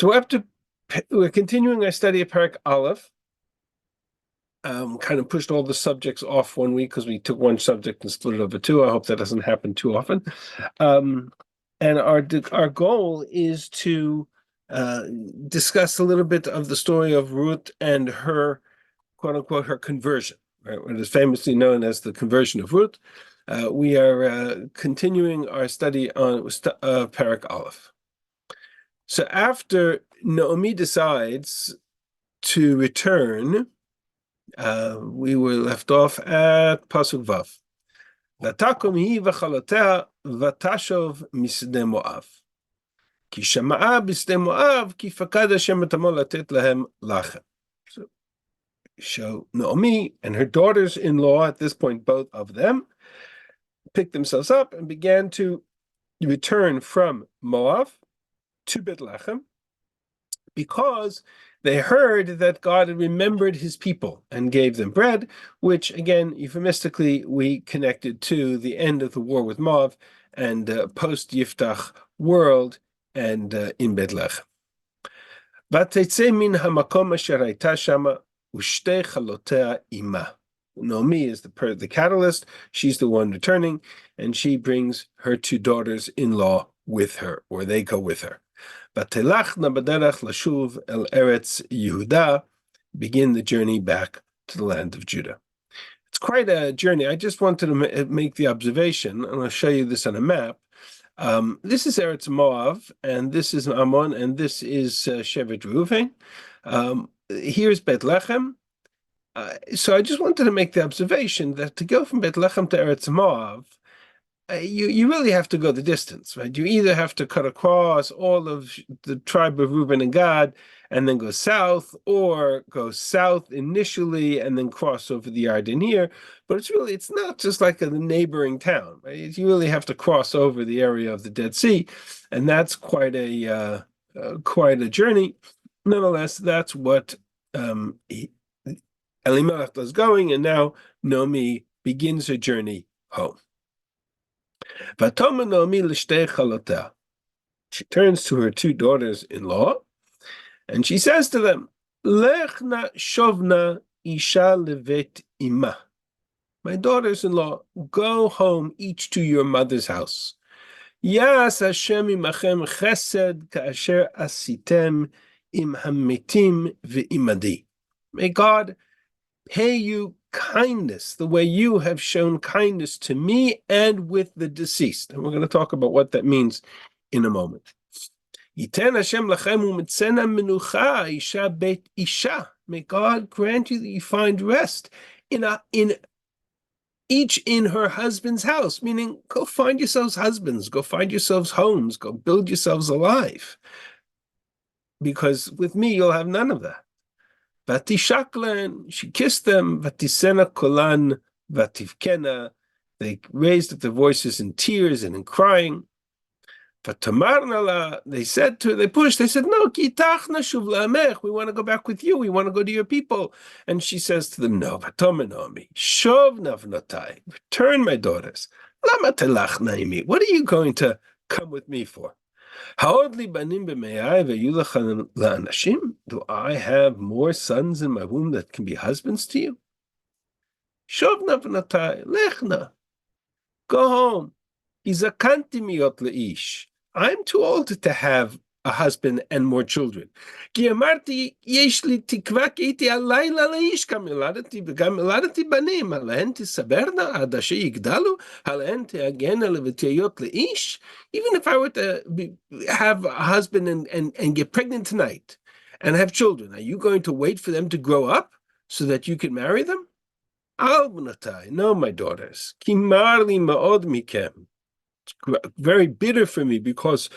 So we're continuing our study of Perek Aleph. Kind of pushed all the subjects off one week because we took one subject and split it over two. I hope that doesn't happen too often. And our goal is to discuss a little bit of the story of Ruth and her, quote unquote, her conversion, right? What is famously known as the conversion of Ruth. We are continuing our study on Perek Aleph. So after Naomi decides to return, we were left off at Pasuk Vav. Vatakom hi v'chalotea vatashov misde Moav. Ki shama'a b'sde Moav ki fakad Hashem etamo latet lahem lachem. So Naomi and her daughters-in-law, at this point, both of them, picked themselves up and began to return from Moab to Bethlehem, because they heard that God had remembered his people and gave them bread, which, again, euphemistically, we connected to the end of the war with Moab and post-Yiftach world and in Bethlehem. Vatetze min hamakom asher hayta shama u'shtei chalotea ima. Naomi is the catalyst. She's the one returning, and she brings her two daughters-in-law with her, or they go with her. Vatelachna b'derech lashuv el eretz Yehuda, begin the journey back to the land of Judah. It's quite a journey. I just wanted to make the observation, and I'll show you this on a map. This is Eretz Moav, and this is Ammon, and this is Shevet Reuven. Here's Bethlehem. So I just wanted to make the observation that to go from Bethlehem to Eretz Moav, you really have to go the distance, right? You either have to cut across all of the tribe of Reuben and Gad and then go south, or go south initially and then cross over the Yarden here. But it's not just like a neighboring town, right? You really have to cross over the area of the Dead Sea, and that's quite a journey. Nonetheless, that's what Elimelech was going, and now Naomi begins her journey home. She turns to her two daughters-in-law, and she says to them, Lechna shovna isha levet ima. My daughters-in-law, go home each to your mother's house. Yas Hashem imachem chesed ka'asher asitem im hametim ve'imadi. May God pay you kindness the way you have shown kindness to me and with the deceased. And we're going to talk about what that means in a moment. Yiten Hashem lachem u'mitzena menucha isha beit isha. May God grant you that you find rest in each in her husband's house, meaning go find yourselves husbands, go find yourselves homes, go build yourselves a life. Because with me, you'll have none of that. Vatishaklan, she kissed them. Vatisena kolan, vativkena. They raised up their voices in tears and in crying. Vatamarnala, they said to her, they pushed, they said, no, kitachna shuv la'amech, we want to go back with you, we want to go to your people. And she says to them, no, vatomenomi, shov navnotai, return my daughters. Lama telachna imi, what are you going to come with me for? Do I have more sons in my womb that can be husbands to you? Lechna, go home. I'm too old to have a husband and more children. Because even if I were to have a husband and get pregnant tonight and have children, are you going to wait for them to grow up so that you can marry them? No, my daughters. It's very bitter for me because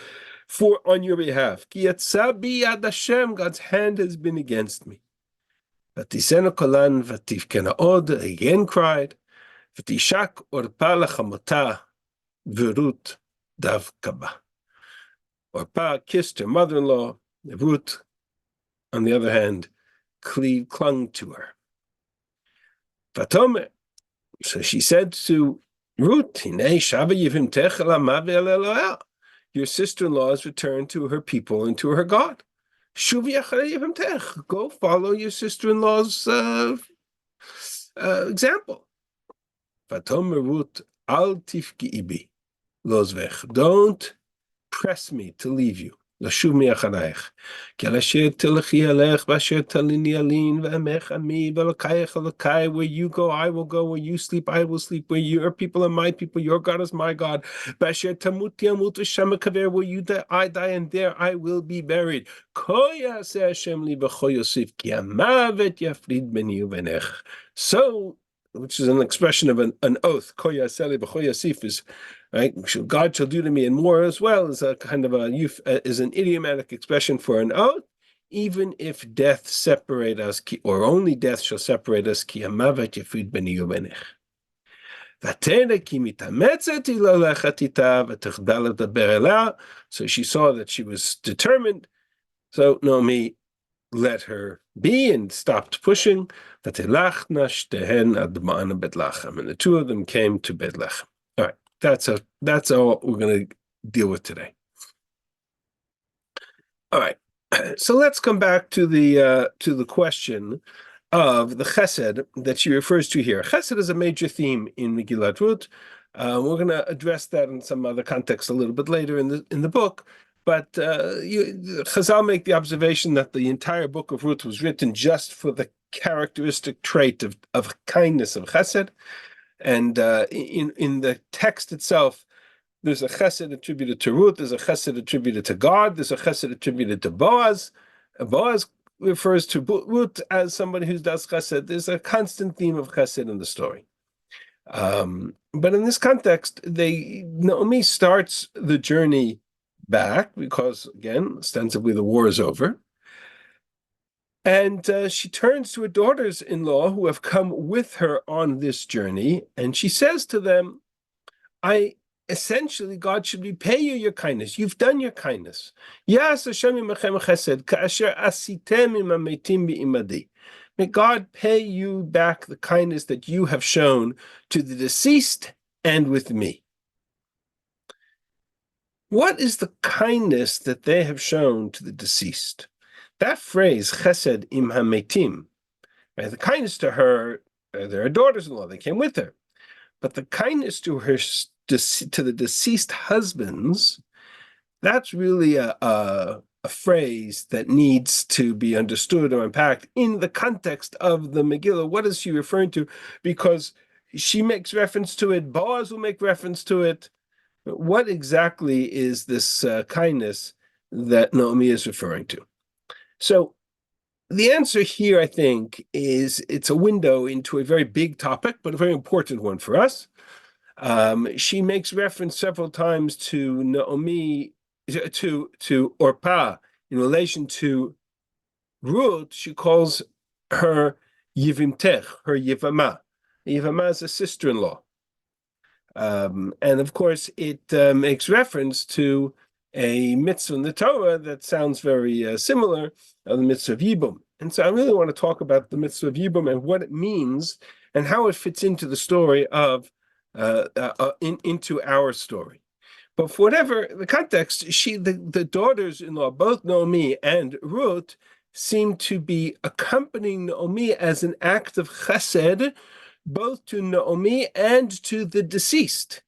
on your behalf, God's hand has been against me. Vatisena kolan vativkena od, again cried. Vatishak orpa lachamota v'Ruth davkaba. Orpa kissed her mother-in-law. Ruth, on the other hand, clung to her. Vatome, so she said to Ruth, your sister-in-law has returned to her people and to her God. Shuvi acharei yivamtech. Go follow your sister-in-law's example. Vatomer Ruth al tifki ibi lozvech. Don't press me to leave you. לשוב מאחרייך. כי על אשר תלכי אלך, ואשר תליני אלין, ועמך עמי, ואלוקייך אלוקי, where you go, I will go, where you sleep, I will sleep, where your people are my people, your God is my God. ואשר תמותי אמות ושם אקבר, where you die, I die, and there I will be buried. כה יעשה השם לי וכה יוסיף, כי המוות יפריד ביני ובינך. So, which is an expression of an oath, כה יעשה לי וכה יוסיף is, right? God shall do to me and more as well is a kind of is an idiomatic expression for an oath. Even if death separate us, or only death shall separate us, ki hamavet yafrid beni ubenech. So she saw that she was determined. So Naomi let her be and stopped pushing. And the two of them came to Bethlehem. All right. That's all we're going to deal with today. All right, so let's come back to the question of the chesed that she refers to here. Chesed is a major theme in Megillat Ruth. We're going to address that in some other context a little bit later in the book. But Chazal make the observation that the entire book of Ruth was written just for the characteristic trait of kindness of chesed. And in the text itself, there's a chesed attributed to Ruth, there's a chesed attributed to God, there's a chesed attributed to Boaz. Boaz refers to Ruth as somebody who does chesed. There's a constant theme of chesed in the story. But in this context, Naomi starts the journey back because, again, ostensibly the war is over. And she turns to her daughters-in-law who have come with her on this journey, and she says to them, essentially, God should repay you your kindness. You've done your kindness. May God pay you back the kindness that you have shown to the deceased and with me. What is the kindness that they have shown to the deceased? That phrase, chesed im hametim, right? The kindness to her, they're daughters-in-law, they came with her. But the kindness to the deceased husbands, that's really a phrase that needs to be understood or unpacked in the context of the Megillah. What is she referring to? Because she makes reference to it, Boaz will make reference to it. What exactly is this kindness that Naomi is referring to? So the answer here, I think, is it's a window into a very big topic, but a very important one for us. She makes reference several times to Naomi, to Orpah in relation to Ruth. She calls her Yivimtech, her Yivama. Yivama is a sister-in-law. And of course, it makes reference to a mitzvah in the Torah that sounds very similar, the mitzvah of Yibum. And so I really want to talk about the mitzvah of Yibum and what it means and how it fits into the story of into our story. But for whatever the context, the daughters-in-law, both Naomi and Ruth, seem to be accompanying Naomi as an act of chesed, both to Naomi and to the deceased.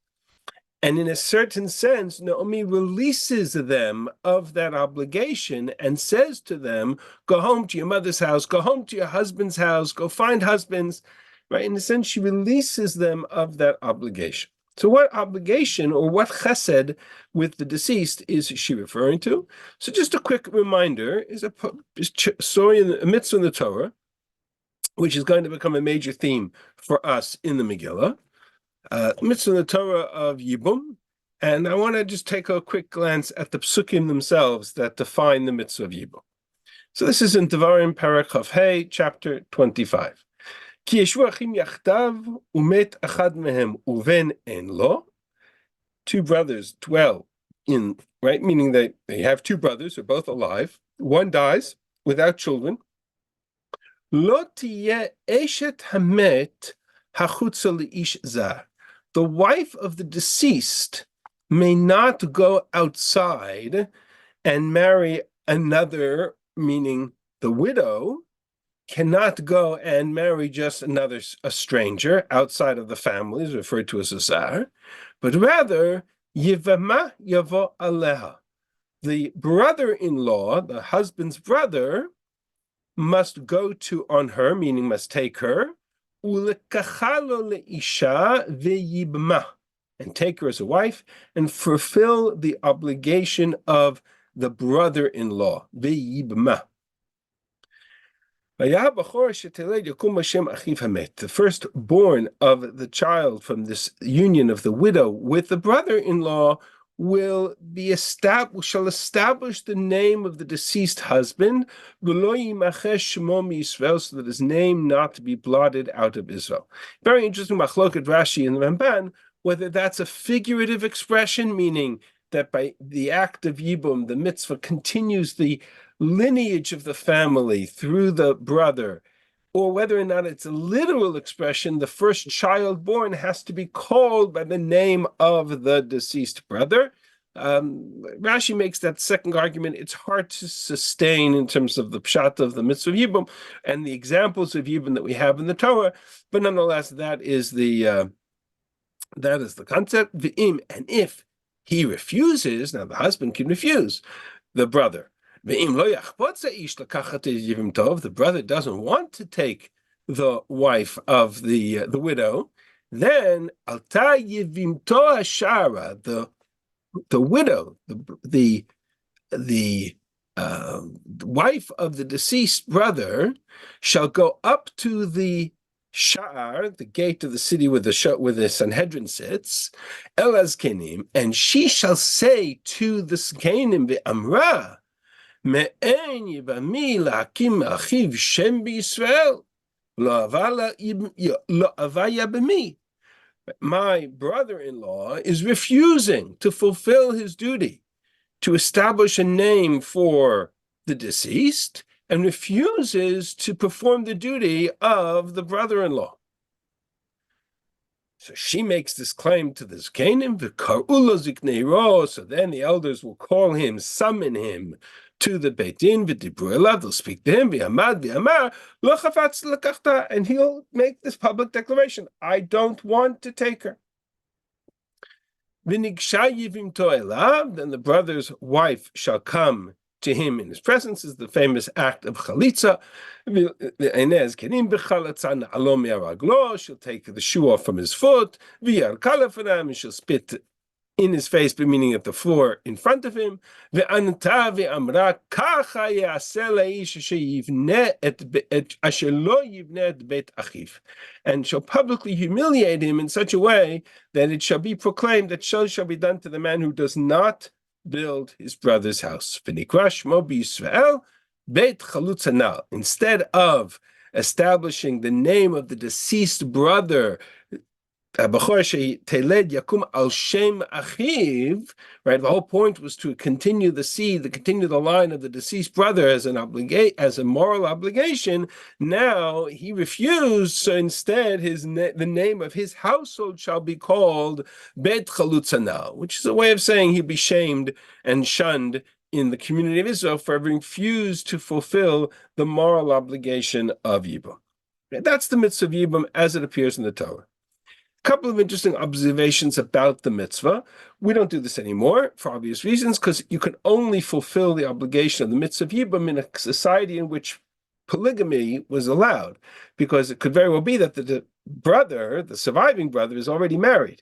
And in a certain sense, Naomi releases them of that obligation and says to them, go home to your mother's house, go home to your husband's house, go find husbands. Right? In a sense, she releases them of that obligation. So what obligation or what chesed with the deceased is she referring to? So just a quick reminder is a story in a mitzvah in the Torah, which is going to become a major theme for us in the Megillah. Mitzvah in the Torah of Yibum, and I want to just take a quick glance at the psukim themselves that define the mitzvah of Yibum. So this is in Devarim Perek Chav Hey, chapter 25. Ki yeshu achim yachtav umet achad mehem uven en lo. Two brothers dwell in, right, meaning they have two brothers, they're both alive. One dies without children. Lo tiyeh eshet hamet hachutza leish zar. The wife of the deceased may not go outside and marry another meaning the widow, cannot go and marry just a stranger outside of the family, is referred to as a zar, but rather yivama yavo aleha. The brother-in-law, the husband's brother, must go on her, meaning must take her, ulekachalo leisha veyibma, and take her as a wife and fulfill the obligation of the brother-in-law, veyibma. The firstborn of the child from this union of the widow with the brother-in-law shall establish the name of the deceased husband, so that his name not to be blotted out of Israel. Very interesting machloket Rashi and the Ramban, whether that's a figurative expression, meaning that by the act of Yibum, the mitzvah continues the lineage of the family through the brother, or whether or not it's a literal expression, the first child born has to be called by the name of the deceased brother. Rashi makes that second argument. It's hard to sustain in terms of the pshat of the mitzvah of Yibum and the examples of Yibum that we have in the Torah, but nonetheless, that is the concept. V'im, and if he refuses, now the husband can refuse the brother. If the brother doesn't want to take the wife of the widow, then the widow, the wife of the deceased brother, shall go up to the Sha'ar, the gate of the city where the Sanhedrin sits, El Azkenim, and she shall say to the Zkenim ve'amra, Me'en yibami la'akim achiv shem b'Yisrael, lo avaya b'mi. My brother-in-law is refusing to fulfill his duty to establish a name for the deceased and refuses to perform the duty of the brother-in-law. So she makes this claim to the Zkenim, so then the elders will call him, summon him to the Beit Din, they'll speak to him, and he'll make this public declaration, I don't want to take her. Then the brother's wife shall come to him in his presence, is the famous act of chalitza. She'll take the shoe off from his foot, and she'll spit in his face, but meaning at the floor in front of him. And shall publicly humiliate him in such a way that it shall be proclaimed that shall be done to the man who does not build his brother's house. Instead of establishing the name of the deceased brother, right? The whole point was to continue the seed, continue the line of the deceased brother as a moral obligation. Now he refused, so instead the name of his household shall be called Bet Chalutzanal, which is a way of saying he'll be shamed and shunned in the community of Israel for having refused to fulfill the moral obligation of Yibum. That's the mitzvah of Yibum as it appears in the Torah. Couple of interesting observations about the mitzvah. We don't do this anymore for obvious reasons, because you can only fulfill the obligation of the mitzvah of Yibum in a society in which polygamy was allowed, because it could very well be that the surviving brother, is already married,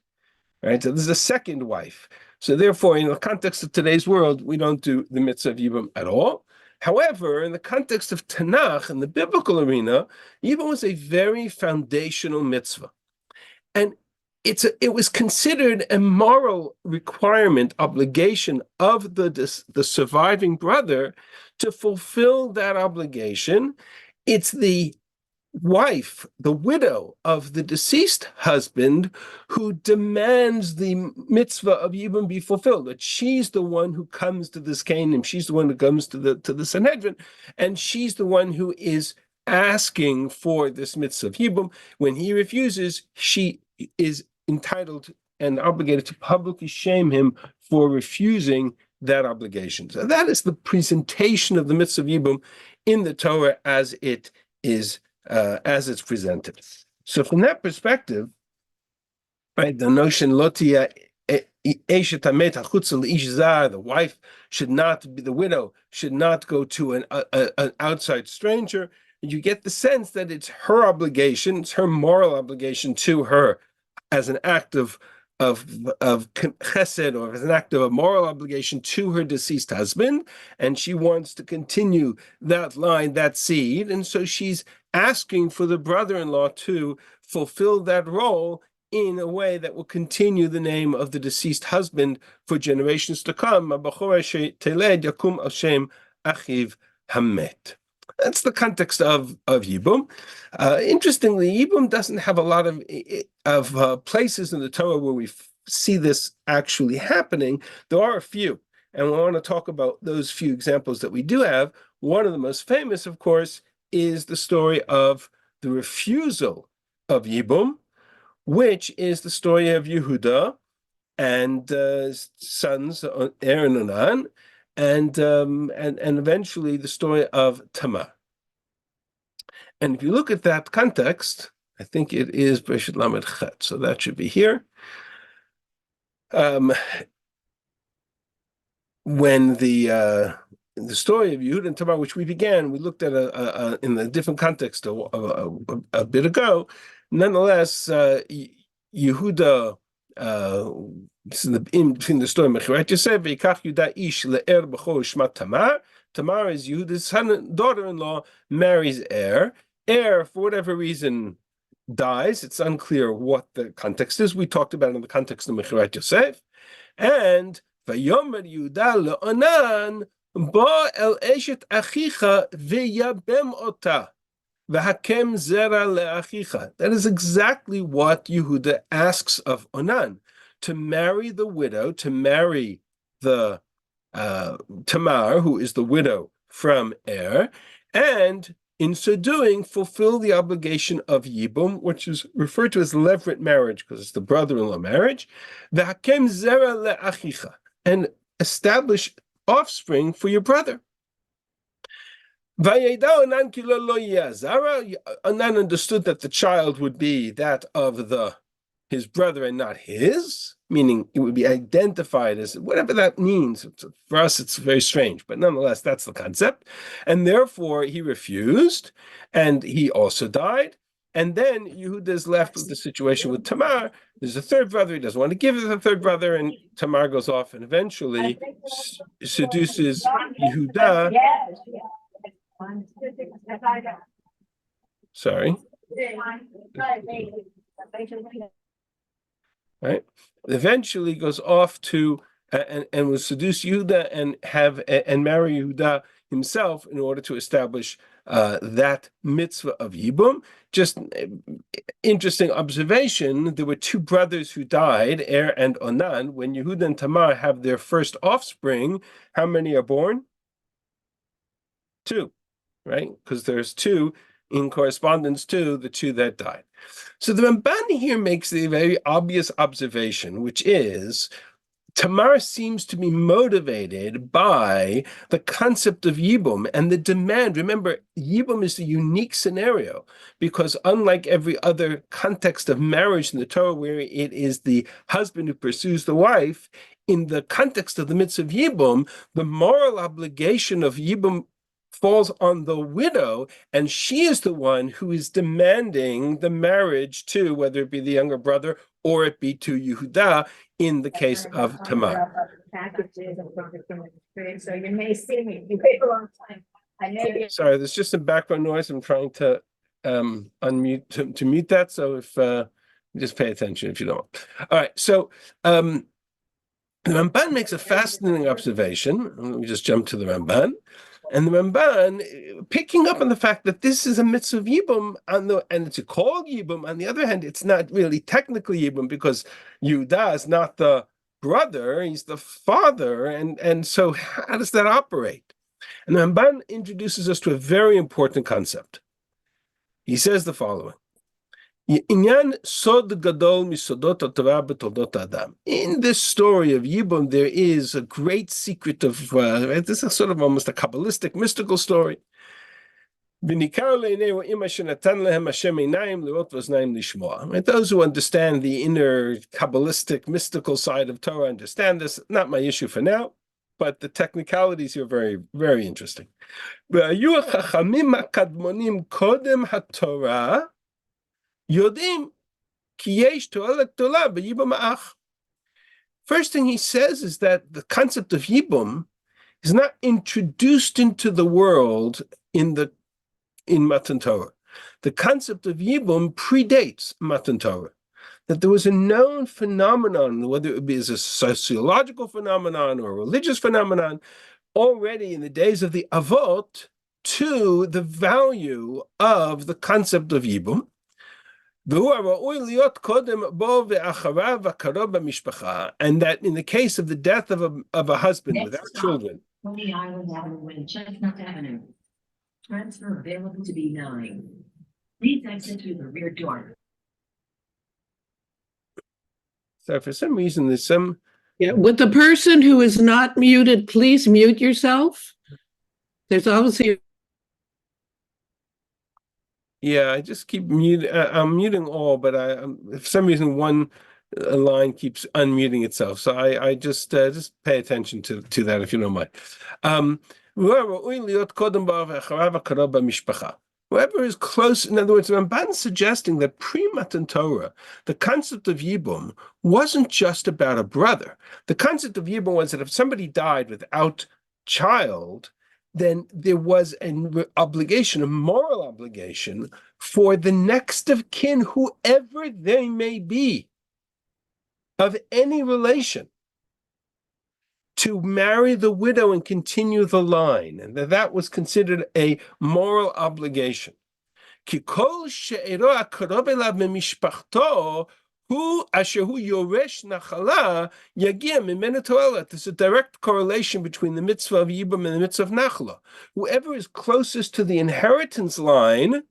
right? So this is a second wife. So therefore, in the context of today's world, we don't do the mitzvah of Yibum at all. However, in the context of Tanakh, in the biblical arena, Yibum was a very foundational mitzvah. And it was considered a moral requirement, obligation of the surviving brother to fulfill that obligation. It's the wife, the widow of the deceased husband, who demands the mitzvah of Yibum be fulfilled. That she's the one who comes to this Canaan, she's the one who comes to the Sanhedrin, and she's the one who is asking for this mitzvah of Yibum. When he refuses, she is entitled and obligated to publicly shame him for refusing that obligation. So that is the presentation of the mitzvah of Yibum in the Torah as it is, as it's presented. So from that perspective, right, the notion lotia the wife should not be, the widow should not go to an outside stranger. You get the sense that it's her obligation, it's her moral obligation to her as an act of chesed, or as an act of a moral obligation to her deceased husband, and she wants to continue that line, that seed, and so she's asking for the brother-in-law to fulfill that role in a way that will continue the name of the deceased husband for generations to come. That's the context of Yibum. Interestingly, Yibum doesn't have a lot of places in the Torah where we see this actually happening. There are a few, and we want to talk about those few examples that we do have. One of the most famous, of course, is the story of the refusal of Yibum, which is the story of Yehuda and sons Er and Onan, and eventually the story of Tamar. And if you look at that context, I think it is Breshit Lamed Chet, so that should be here. When the story of Yehuda and Tamar, which we began, we looked at in a different context a bit ago. Nonetheless, Yehuda, in between the story, Mechirat Yosef, Veikach Yudah ish le'er b'chol shmat Tamar. Tamar is Yehuda's daughter-in-law, marries Er. Er, for whatever reason, dies. It's unclear what the context is. We talked about it in the context of Mechirat Yosef. And Vayomer Yehuda le'onan ba el eshet achicha v'yabem ota. V'hakem zera le'achicha. That is exactly what Yehuda asks of Onan, to marry the widow, to marry the Tamar, who is the widow from Er, and in so doing, fulfill the obligation of Yibum, which is referred to as levirate marriage, because it's the brother-in-law marriage, V'hakem zera le'achicha, and establish offspring for your brother. Onan understood that the child would be that of his brother and not his, meaning it would be identified as whatever that means. For us, it's very strange, but nonetheless, that's the concept. And therefore, he refused, and he also died. And then Yehuda is left with the situation with Tamar. There's a third brother. He doesn't want to give it to the third brother, and Tamar goes off and eventually seduces Yehuda. Sorry. Right. Eventually goes off to and will seduce Yehuda and marry Yehuda himself in order to establish that mitzvah of Yibum. Just interesting observation. There were two brothers who died, Er and Onan. When Yehuda and Tamar have their first offspring, how many are born? Two. Right? Because there's two in correspondence to the two that died. So the Ramban here makes a very obvious observation, which is Tamar seems to be motivated by the concept of Yibum and the demand. Remember, Yibum is a unique scenario because unlike every other context of marriage in the Torah where it is the husband who pursues the wife, in the context of the mitzvah of Yibum, the moral obligation of Yibum falls on the widow, and she is the one who is demanding the marriage to, whether it be the younger brother or it be to Yehuda in the case of Tamar. So you may see me. You wait a long time. Sorry, there's just some background noise. I'm trying to unmute to mute that. So if just pay attention if you don't. All right. So the Ramban makes a fascinating observation. Let me just jump to the Ramban. And the Ramban, picking up on the fact that this is a mitzvah of Yibum, and it's called Yibum. On the other hand, it's not really technically Yibum because Yehuda is not the brother, he's the father. And so how does that operate? And the Ramban introduces us to a very important concept. He says the following. Inyan sod gadol misodot haTorah b'toldot Adam. In this story of Yibum, there is a great secret of this is sort of almost a Kabbalistic, mystical story. Right, those who understand the inner Kabbalistic, mystical side of Torah understand this. Not my issue for now, but the technicalities here are very, very interesting. First thing he says is that the concept of Yibum is not introduced into the world in Matan Torah. The concept of Yibum predates Matan Torah. That there was a known phenomenon, whether it be as a sociological phenomenon or a religious phenomenon, already in the days of the Avot, to the value of the concept of Yibum. And that in the case of the death of a husband Next without stop, children, Coney Island Avenue, Chestnut Avenue. Transfer available to B9. Please exit through the rear door. so for some reason there's some Yeah, with the person who is not muted, please mute yourself. There's obviously. Yeah, I just keep muting. I'm muting all, but for some reason one line keeps unmuting itself. So I just pay attention to that if you don't mind. Whoever is close, in other words, Ramban is suggesting that pre-Matan Torah, the concept of Yibum wasn't just about a brother. The concept of Yibum was that if somebody died without child, then there was an obligation, a moral obligation for the next of kin, whoever they may be, of any relation, to marry the widow and continue the line, and that was considered a moral obligation. There's a direct correlation between the mitzvah of Yibum and the mitzvah of Nachla. Whoever is closest to the inheritance line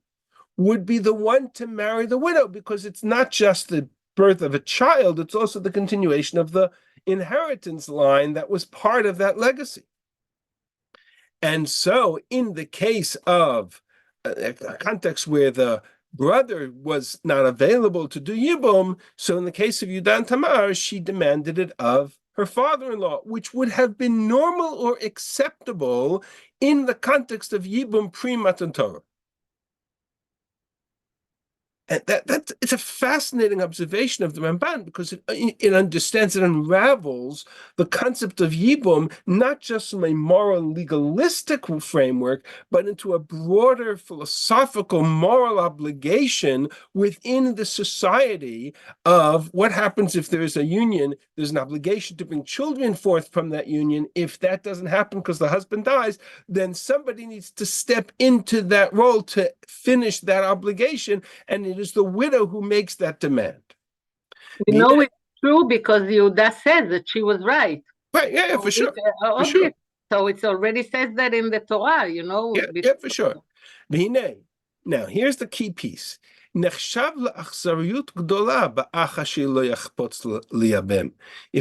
would be the one to marry the widow, because it's not just the birth of a child, it's also the continuation of the inheritance line that was part of that legacy. And so in the case of a context where the brother was not available to do Yibum, so in the case of Yudan Tamar, she demanded it of her father-in-law, which would have been normal or acceptable in the context of Yibum pre-Matan Torah. And that it's a fascinating observation of the Ramban, because it understands, it unravels the concept of Yibum, not just from a moral and legalistic framework, but into a broader philosophical moral obligation within the society of what happens if there is a union. There's an obligation to bring children forth from that union. If that doesn't happen because the husband dies, then somebody needs to step into that role to finish that obligation, and it is the widow who makes that demand. We know it's true because Yehuda says that she was right. Right, yeah, So for sure. it's, For sure. So it already says that in the Torah, you know. Yeah, for sure. Now, here's the key piece. If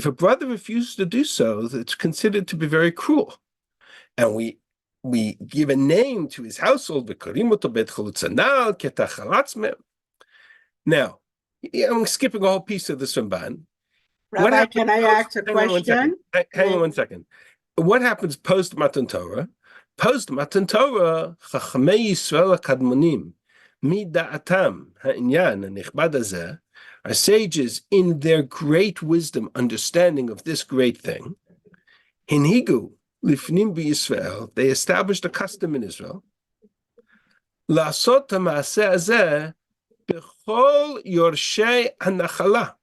a brother refuses to do so, it's considered to be very cruel. And we give a name to his household. Now, I'm skipping a whole piece of this Ramban. Rabbi, can I ask a question? Hang on one second. What happens post Matan Torah? Post Matan Torah, Chachamei Yisrael HaKadmonim, Mida'atam ha'inyan ha'nichbad hazeh, our sages, in their great wisdom, understanding of this great thing, Hinhigu lifnim b'Yisrael, they established a custom in Israel, La'asot ha'ma'aseh hazeh b'chol yorshei ha'nachala.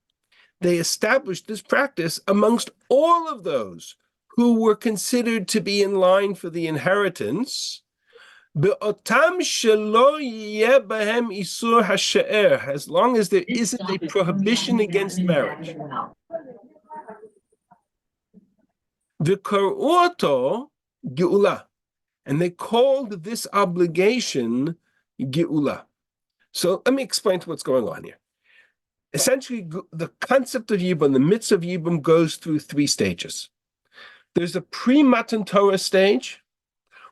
They established this practice amongst all of those who were considered to be in line for the inheritance, as long as there isn't a prohibition against marriage. And they called this obligation geula. So let me explain to what's going on here. Essentially, the concept of Yibum, the mitzvah of Yibum, goes through 3 stages. There's a pre-Matan Torah stage,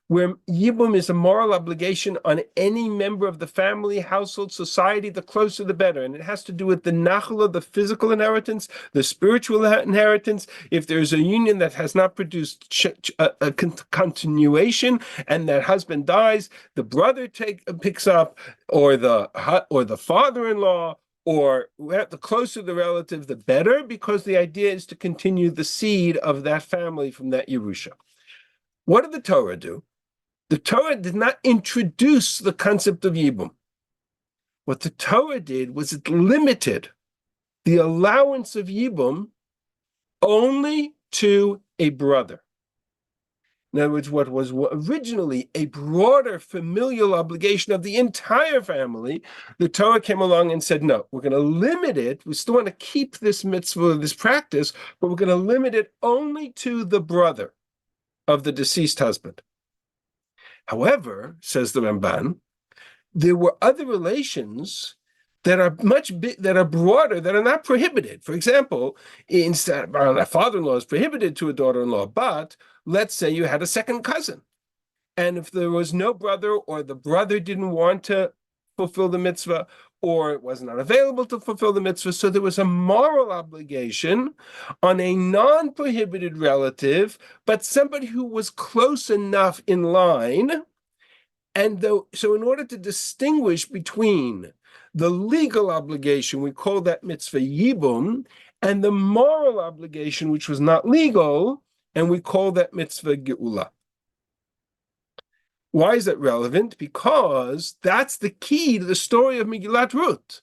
where Yibum is a moral obligation on any member of the family, household, society. The closer, the better. And it has to do with the nachla, the physical inheritance, the spiritual inheritance. If there's a union that has not produced a continuation, and that husband dies, the brother picks up, or the father-in-law, or the closer the relative, the better, because the idea is to continue the seed of that family from that Yerusha. What did the Torah do? The Torah did not introduce the concept of Yibum. What the Torah did was it limited the allowance of Yibum only to a brother. In other words, what was originally a broader familial obligation of the entire family, the Torah came along and said, no, we're going to limit it. We still want to keep this mitzvah, this practice, but we're going to limit it only to the brother of the deceased husband. However, says the Ramban, there were other relations that are that are broader, that are not prohibited. For example, instead, a father-in-law is prohibited to a daughter-in-law, but let's say you had a second cousin, and if there was no brother, or the brother didn't want to fulfill the mitzvah, or it was not available to fulfill the mitzvah, so there was a moral obligation on a non-prohibited relative, but somebody who was close enough in line. And so in order to distinguish between the legal obligation, we call that mitzvah Yibum, and the moral obligation, which was not legal, and we call that mitzvah Geula. Why is that relevant? Because that's the key to the story of Megillat Ruth.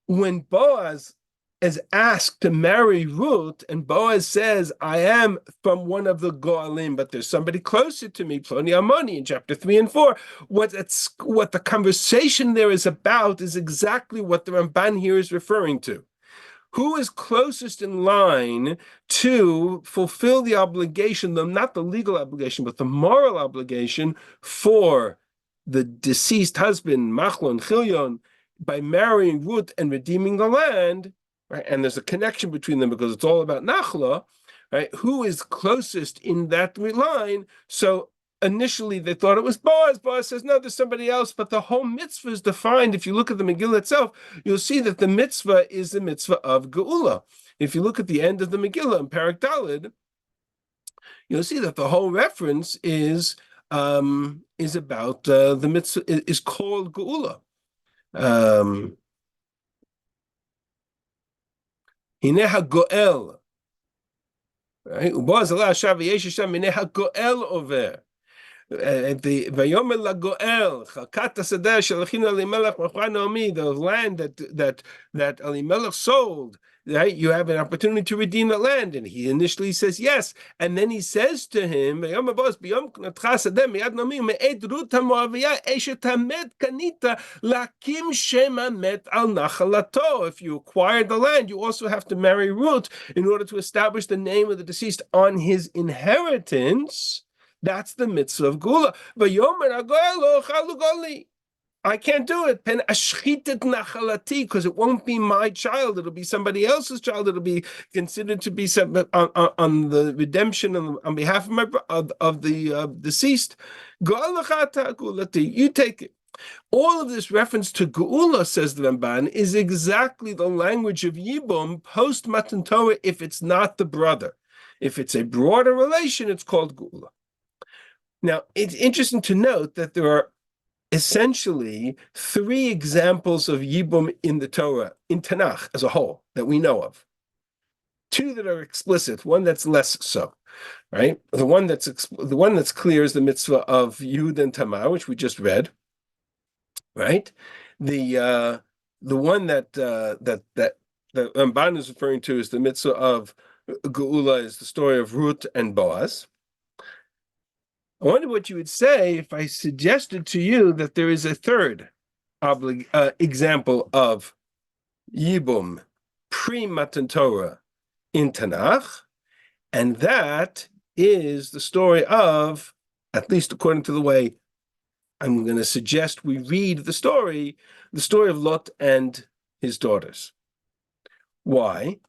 When Boaz is asked to marry Ruth, and Boaz says, I am from one of the Goalim, but there's somebody closer to me, Ploni Amoni, in chapter 3 and 4. What the conversation there is about is exactly what the Ramban here is referring to. Who is closest in line to fulfill the obligation, not the legal obligation, but the moral obligation for the deceased husband, Machlon, Chilyon, by marrying Ruth and redeeming the land, right? And there's a connection between them because it's all about Nachla, right? Who is closest in that line? So initially they thought it was Boaz. Boaz says, no, there's somebody else. But the whole mitzvah is defined. If you look at the Megillah itself, you'll see that the mitzvah is the mitzvah of Geula. If you look at the end of the Megillah in Parak Daled, you'll see that the whole reference is about the mitzvah is called Geula. Hine ha-goel, right? Uboaz ala ashav v'yesh Hashem hine ha-goel over. The Vayomer LaGoel, Chalkat HaSadeh Shalachinu Elimelech Machra Naomi, the land that Elimelech sold, right? You have an opportunity to redeem the land, and he initially says yes, and then he says to him, Vayomer Boaz Biyom Knatcha Sadeh Miyad Naomi Me'ed Ruth HaMoaviyah Eshet HaMet Kanita Lakim Shema Met Al Nachalato. If you acquired the land, you also have to marry Ruth in order to establish the name of the deceased on his inheritance. That's the mitzvah of Gula. I can't do it. Pen ashchitet nachalati, because it won't be my child. It'll be somebody else's child. It'll be considered to be on the redemption on behalf of the deceased. You take it. All of this reference to Geula, says the Ramban, is exactly the language of Yibum post Matan Torah. If it's not the brother, if it's a broader relation, it's called Geula. Now, it's interesting to note that there are essentially 3 examples of Yibum in the Torah, in Tanakh as a whole, that we know of. 2 that are explicit, 1 that's less so, right? The one that's clear is the mitzvah of Yud and Tamar, which we just read, right? The one that Ramban is referring to is the mitzvah of Geula, is the story of Ruth and Boaz. I wonder what you would say if I suggested to you that there is a third example of Yibum pre-Matan Torah in Tanakh, and that is the story of, at least according to the way I'm going to suggest we read the story of Lot and his daughters. Why?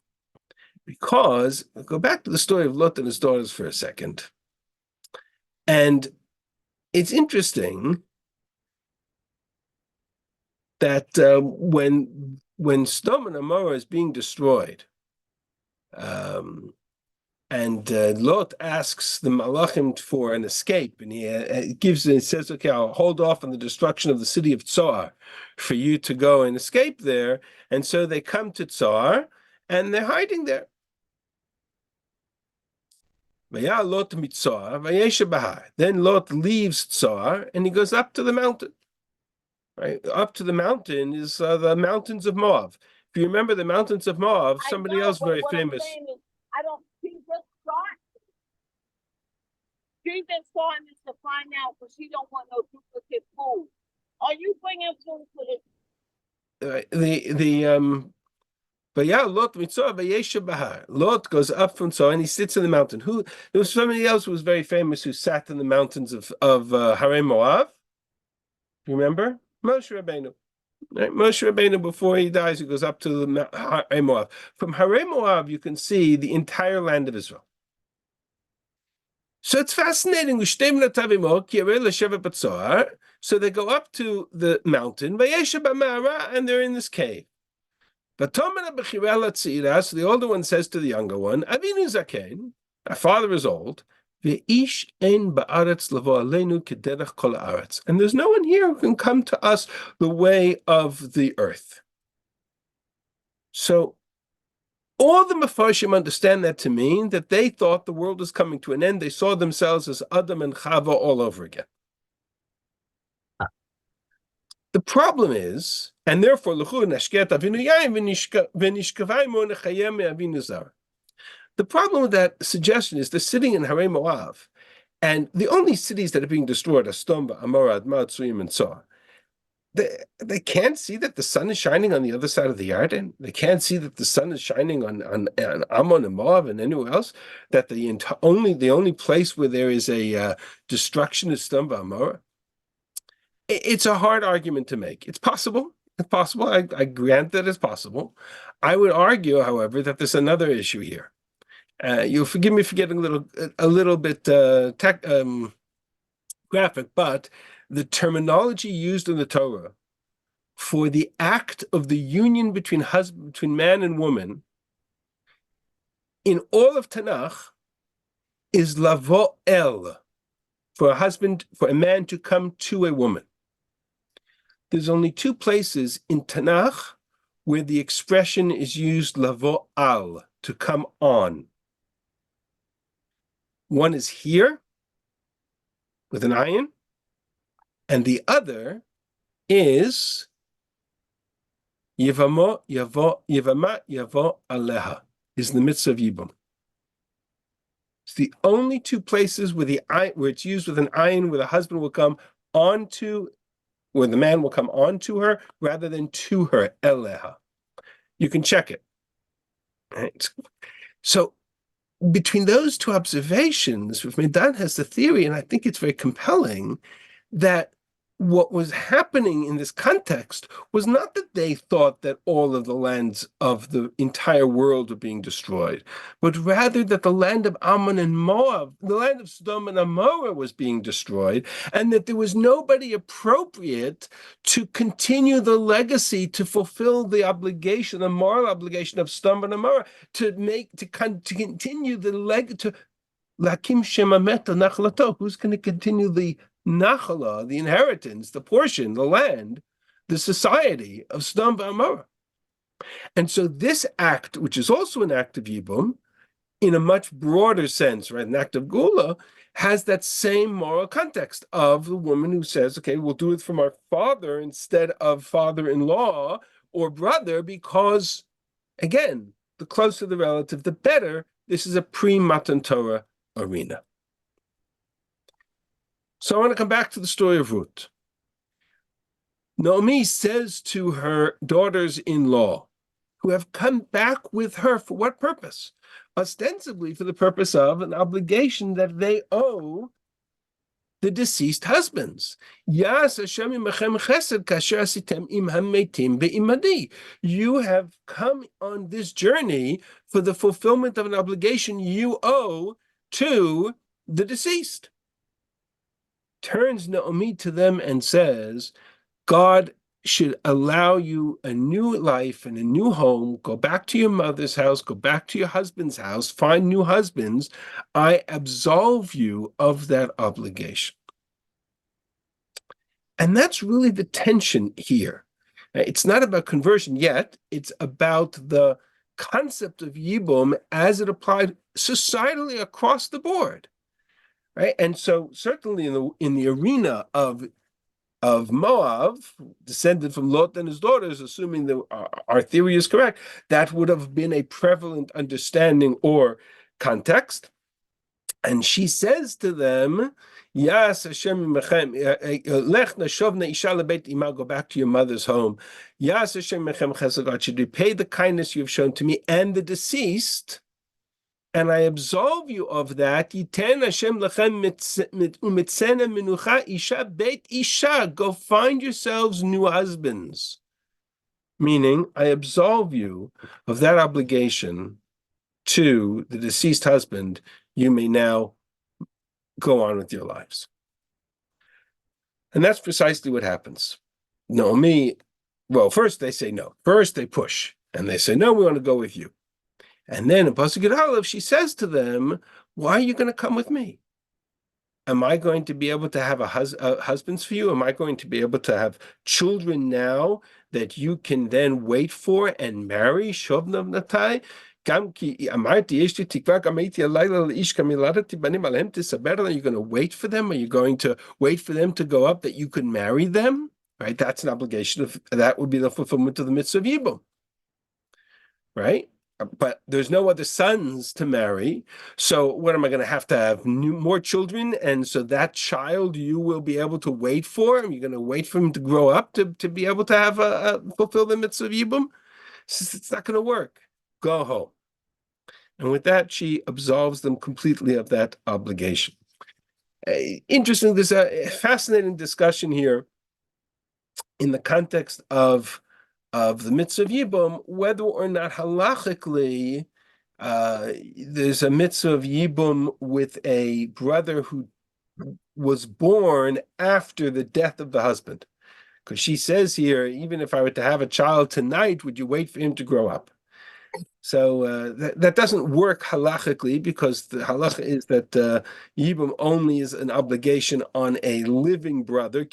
Because, go back to the story of Lot and his daughters for a second. And it's interesting that when Sodom and Gomorrah is being destroyed, and Lot asks the Malachim for an escape, and he says, "Okay, I'll hold off on the destruction of the city of Tzoar for you to go and escape there." And so they come to Tzoar, and they're hiding there. Then Lot leaves Tzoar, and he goes up to the mountain. Right, up to the mountain is the mountains of Moab. If you remember the mountains of Moab, somebody else very famous. She just starting this to find out because she don't want no duplicate food. Are you bringing food for this? But yeah, Lot mitzvah v'yesha bahar. Lot goes up from Tzor and he sits in the mountain. There was somebody else who was very famous who sat in the mountains of Harei Moab. Remember? Moshe Rabbeinu. Right? Moshe Rabbeinu, before he dies, he goes up to the Harei Moab. From Harei Moab, you can see the entire land of Israel. So it's fascinating. So they go up to the mountain, and they're in this cave. So the older one says to the younger one, Avinu Zaken, our father is old, and there's no one here who can come to us the way of the earth. So all the Mefarshim understand that to mean that they thought the world was coming to an end. They saw themselves as Adam and Chava all over again. The problem is, and therefore, the problem with that suggestion is they're sitting in Harei Moab, and the only cities that are being destroyed are Sodom, Amorah, Admah, Tzuyim, and Tzor. They can't see that the sun is shining on the other side of the Yarden. They can't see that the sun is shining on Ammon and Moab and anywhere else. That the only place where there is a destruction is Sodom and Amorah. It's a hard argument to make. It's possible. It's possible. I grant that it's possible. I would argue, however, that there's another issue here. You'll forgive me for getting a little bit graphic, but the terminology used in the Torah for the act of the union between man and woman in all of Tanakh is lavo el, for a man to come to a woman. There's only two places in Tanakh where the expression is used lavo al, to come on. One is here with an ayin, and the other is Yivama Yavo Aleha, is the mitzvah of Yibum. It's the only two places where it's used with an ayin, where the husband will come onto, where the man will come onto her rather than to her, Eleha. You can check it. Right? So between those two observations, Rav Medan has the theory, and I think it's very compelling, that what was happening in this context was not that they thought that all of the lands of the entire world were being destroyed, but rather that the land of Ammon and Moab, the land of Sodom and Amorah, was being destroyed, and that there was nobody appropriate to continue the legacy, to fulfill the obligation, the moral obligation of Sodom and Amorah, to continue the to Lakim Shemameta Nachlato. Who's going to continue the Nachala, the inheritance, the portion, the land, the society of Sodom and Amorah? And so this act, which is also an act of Yibum, in a much broader sense, right, an act of Gula, has that same moral context of the woman who says, okay, we'll do it from our father instead of father-in-law or brother, because, again, the closer the relative, the better. This is a pre-Matan Torah arena. So I want to come back to the story of Ruth. Naomi says to her daughters-in-law, who have come back with her for what purpose? Ostensibly for the purpose of an obligation that they owe the deceased husbands. Yas Hashem imachem chesed kasher asitem im hametim be'imadi. You have come on this journey for the fulfillment of an obligation you owe to the deceased. Turns Naomi to them and says, God should allow you a new life and a new home. Go back to your mother's house, go back to your husband's house, find new husbands. I absolve you of that obligation. And that's really the tension here. It's not about conversion yet. It's about the concept of Yibum as it applied societally across the board, right? And so certainly in the arena of Moab, descended from Lot and his daughters, assuming that our theory is correct, that would have been a prevalent understanding or context. And she says to them, Yas Hashem mechem, lech nashovna isha lebeit ima, go back to your mother's home. Yas Hashem mechem chesed, should repay the kindness you have shown to me and the deceased, and I absolve you of that. Yiten Hashem lechem umitzena menucha isha beit isha. Go find yourselves new husbands. Meaning, I absolve you of that obligation to the deceased husband. You may now go on with your lives. And that's precisely what happens. Naomi, well, first they say no. First they push, and they say, no, we want to go with you. And then in Pasuk Aleph, she says to them, why are you going to come with me? Am I going to be able to have husbands for you? Am I going to be able to have children now that you can then wait for and marry? Shovnav natai. Are you going to wait for them? Are you going to wait for them to go up that you could marry them? Right? That's an obligation that would be the fulfillment of the mitzvah of Yibum. Right? But there's no other sons to marry. So what am I going to have more children? And so that child you will be able to wait for? Are you going to wait for him to grow up to be able to have fulfill the mitzvah of Yibum? It's not going to work. Go home. And with that, she absolves them completely of that obligation. Interesting, there's a fascinating discussion here in the context of the mitzvah of Yibum, whether or not halachically there's a mitzvah of Yibum with a brother who was born after the death of the husband. Because she says here, even if I were to have a child tonight, would you wait for him to grow up? So that doesn't work halachically, because the halacha is that Yibum only is an obligation on a living brother.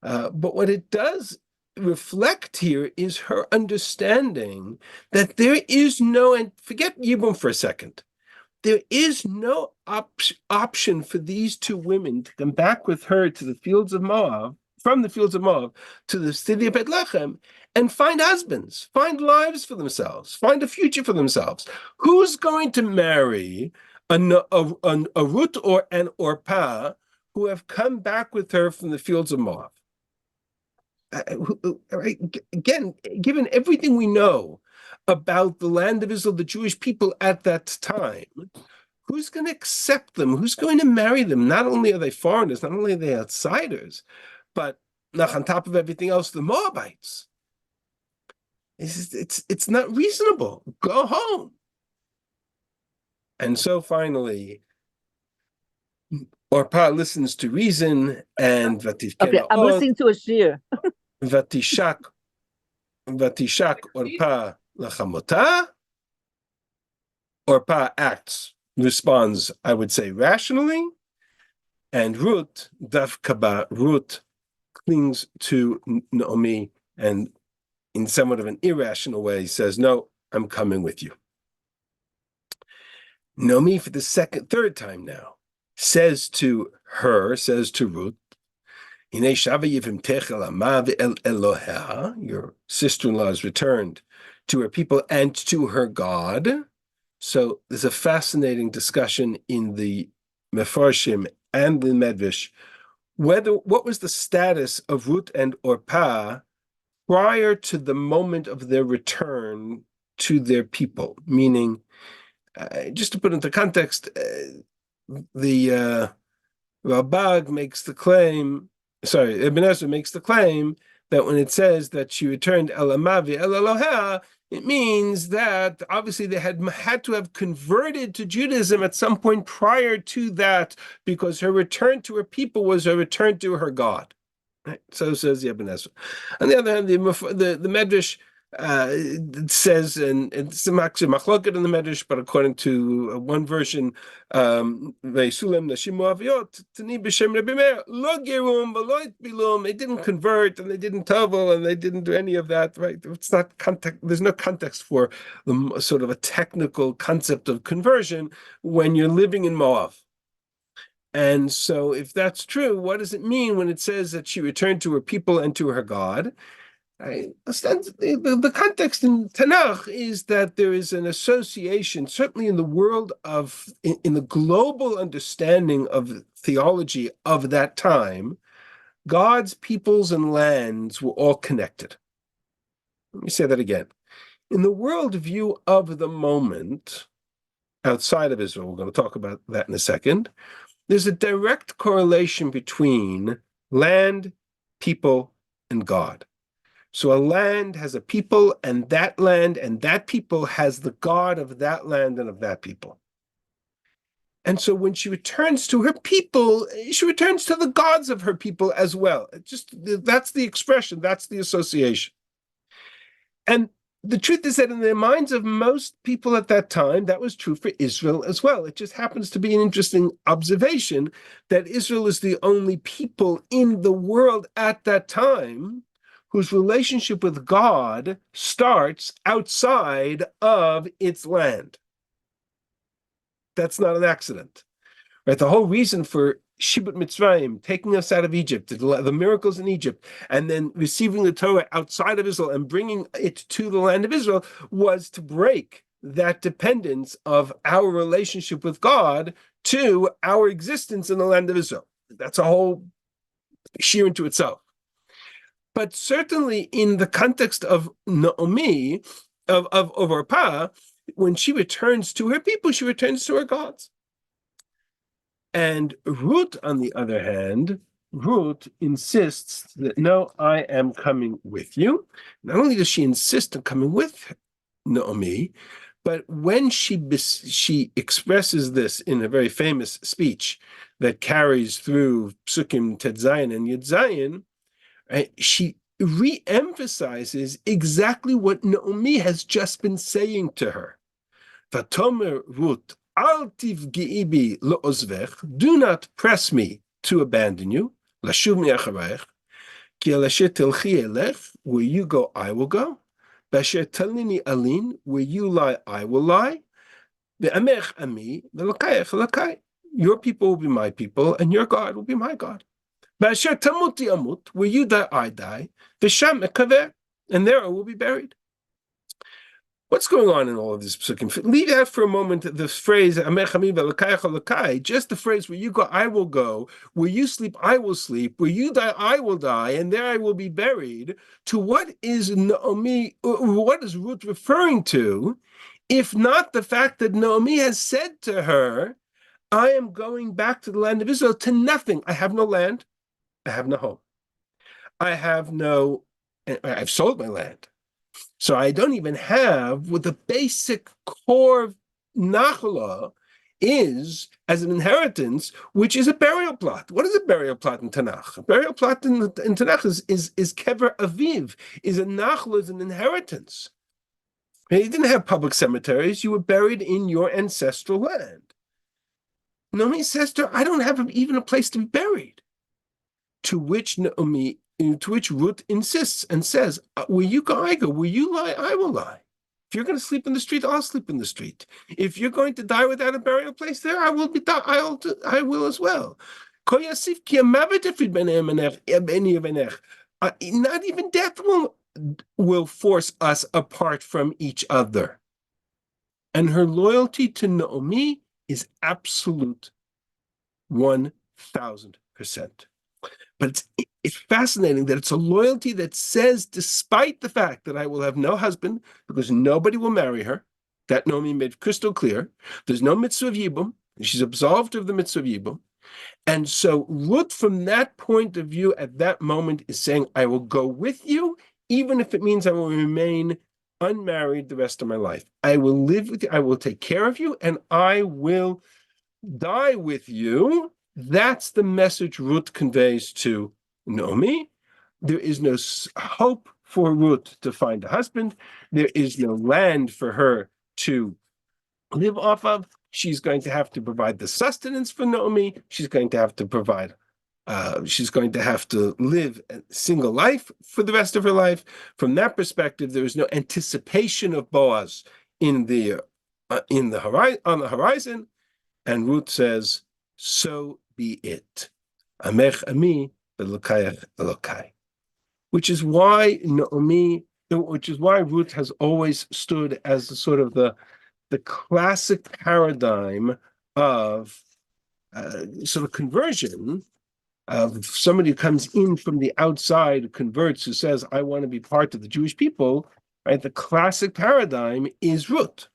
But what it does reflect here is her understanding that there is no, and forget Yibum for a second, there is no option for these two women to come back with her to the fields of Moab, from the fields of Moab to the city of Bethlehem, and find husbands, find lives for themselves, find a future for themselves. Who's going to marry a Ruth or an Orpah who have come back with her from the fields of Moab? Again, given everything we know about the land of Israel, the Jewish people at that time, who's going to accept them? Who's going to marry them? Not only are they foreigners, not only are they outsiders, but on top of everything else, the Moabites. It's not reasonable. Go home. And so finally, Orpah listens to reason, and Okay, I'm listening to a shir. Vatishak Orpah lachamota. Orpah responds, I would say, rationally, and Ruth clings to Naomi and in somewhat of an irrational way says, no, I'm coming with you. Naomi, for the third time now, says to Ruth, your sister-in-law has returned to her people and to her God. So there's a fascinating discussion in the Mefarshim and the Medrash, what was the status of Ruth and Orpah prior to the moment of their return to their people? Meaning, just to put into context, the Rabbi makes the claim, Ibn Ezra makes the claim that when it says that she returned El Amavi El Elohea, it means that obviously they had to have converted to Judaism at some point prior to that, because her return to her people was a return to her God. Right? So says Ibn Ezra. On the other hand, the Medrash says, and it's actually machloket in the Medrash, but according to one version, they didn't convert, and they didn't tavel, and they didn't do any of that. Right? It's not context. There's no context for the sort of a technical concept of conversion when you're living in Moab. And so, if that's true, what does it mean when it says that she returned to her people and to her God? The context in Tanakh is that there is an association, certainly in the world of, in the global understanding of theology of that time, God's peoples and lands were all connected. Let me say that again. In the worldview of the moment, outside of Israel, we're going to talk about that in a second, there's a direct correlation between land, people, and God. So a land has a people, and that people has the God of that land and of that people. And so when she returns to her people, she returns to the gods of her people as well. That's the expression, that's the association. And the truth is that in the minds of most people at that time, that was true for Israel as well. It just happens to be an interesting observation that Israel is the only people in the world at that time whose relationship with God starts outside of its land. That's not an accident, right? The whole reason for Shibut Mitzrayim, taking us out of Egypt, the miracles in Egypt, and then receiving the Torah outside of Israel and bringing it to the land of Israel, was to break that dependence of our relationship with God to our existence in the land of Israel. That's a whole sheer into itself. But certainly in the context of Naomi, of Orpah, when she returns to her people, she returns to her gods. And Ruth, on the other hand, Ruth insists that, no, I am coming with you. Not only does she insist on coming with Naomi, but when she expresses this in a very famous speech that carries through Psukim Tet Zayin and Yud Zayin, she re-emphasizes exactly what Naomi has just been saying to her. Vatomer Ruth, Al tivgi'i bi lo'ozvech, do not press me to abandon you, lashuv mi'acharayich, ki al asher tilchi elech, where you go, I will go, b'asher talini alin, where you lie, I will lie, ve'amech ami, ve'lakayech lakai, your people will be my people, and your God will be my God. B'asher tamuti amut, where you die, I die, v'sham ekaver, and there I will be buried. What's going on in all of this psukim? Leave out for a moment the phrase just the phrase where you go, I will go, where you sleep, I will sleep, where you die, I will die, and there I will be buried. To what is Naomi, what is Ruth referring to, if not the fact that Naomi has said to her, I am going back to the land of Israel to nothing. I have no land, I have no home. I've sold my land. So I don't even have what the basic core nachla is as an inheritance, which is a burial plot. What is a burial plot in Tanakh? A burial plot in Tanakh is kever aviv, is a nachla, is an inheritance. And you didn't have public cemeteries. You were buried in your ancestral land. Naomi says to her, I don't have even a place to be buried. To which Ruth insists and says, where you go, I go. Where you lie, I will lie. If you're going to sleep in the street, I'll sleep in the street. If you're going to die without a burial place there, I will I will as well. Not even death will force us apart from each other. And her loyalty to Naomi is absolute 1,000%. But it's fascinating that it's a loyalty that says, despite the fact that I will have no husband, because nobody will marry her, that Naomi made crystal clear, there's no mitzvah of yibum, She's absolved of the mitzvah of Yibum. And so Ruth, from that point of view, at that moment, is saying, I will go with you, even if it means I will remain unmarried the rest of my life. I will live with you, I will take care of you, and I will die with you. That's the message Ruth conveys to Naomi. There is no hope for Ruth to find a husband. There is no land for her to live off of. She's going to have to provide the sustenance for Naomi. She's going to have to provide, she's going to have to live a single life for the rest of her life. From that perspective, there is no anticipation of Boaz on the horizon. And Ruth says, so be it. Amech ami v'elokayach Elokai. Which is why Ruth has always stood as sort of the classic paradigm of sort of conversion, of somebody who comes in from the outside, who converts, who says, I want to be part of the Jewish people, right? The classic paradigm is Ruth.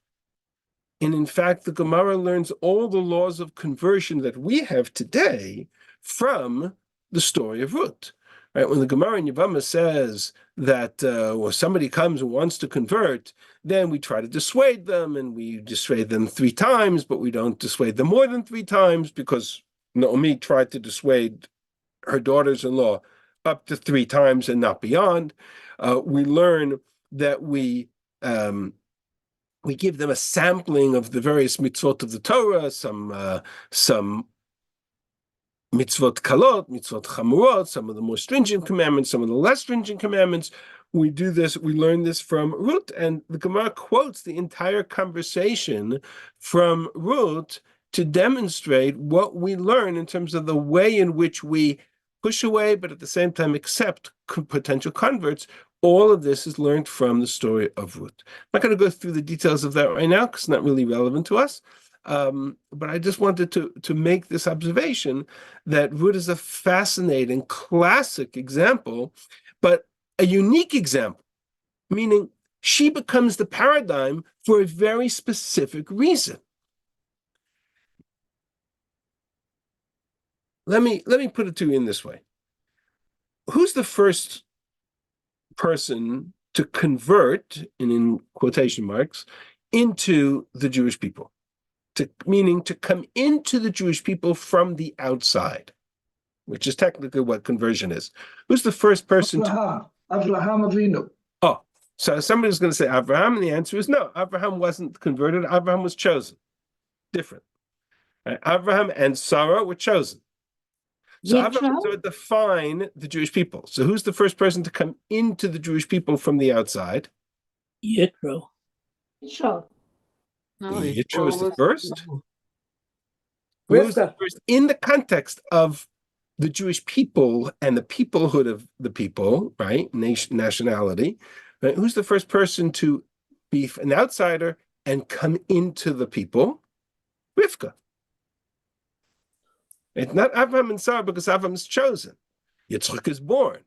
And in fact, the Gemara learns all the laws of conversion that we have today from the story of Ruth. Right? When the Gemara in Yevamah says that or somebody comes and wants to convert, then we try to dissuade them, and we dissuade them 3 times, but we don't dissuade them more than 3 times, because Naomi tried to dissuade her daughters-in-law up to 3 times and not beyond. We learn that we give them a sampling of the various mitzvot of the Torah, some mitzvot kalot, mitzvot chamurot, some of the more stringent commandments, some of the less stringent commandments. We do this, we learn this from Ruth, and the Gemara quotes the entire conversation from Ruth to demonstrate what we learn in terms of the way in which we push away, but at the same time accept potential converts. All of this is learned from the story of Ruth. I'm not going to go through the details of that right now because it's not really relevant to us. But I just wanted to make this observation that Ruth is a fascinating, classic example, but a unique example, meaning she becomes the paradigm for a very specific reason. Let me put it to you in this way. Who's the first person to convert, and in quotation marks, into the Jewish people? Meaning to come into the Jewish people from the outside, which is technically what conversion is. Who's the first person Abraham Avinu. Oh, so somebody's going to say Abraham, and the answer is no. Abraham wasn't converted. Abraham was chosen. Different. Right? Abraham and Sarah were chosen. So Abraham would define the Jewish people. So who's the first person to come into the Jewish people from the outside? Yitro. No, Yitro is the first. Rivka. Who's the first in the context of the Jewish people and the peoplehood of the people, right? Nationality. Right? Who's the first person to be an outsider and come into the people? Rivka. It's not Avraham and Sarah because Avraham is chosen. Yitzchak is born.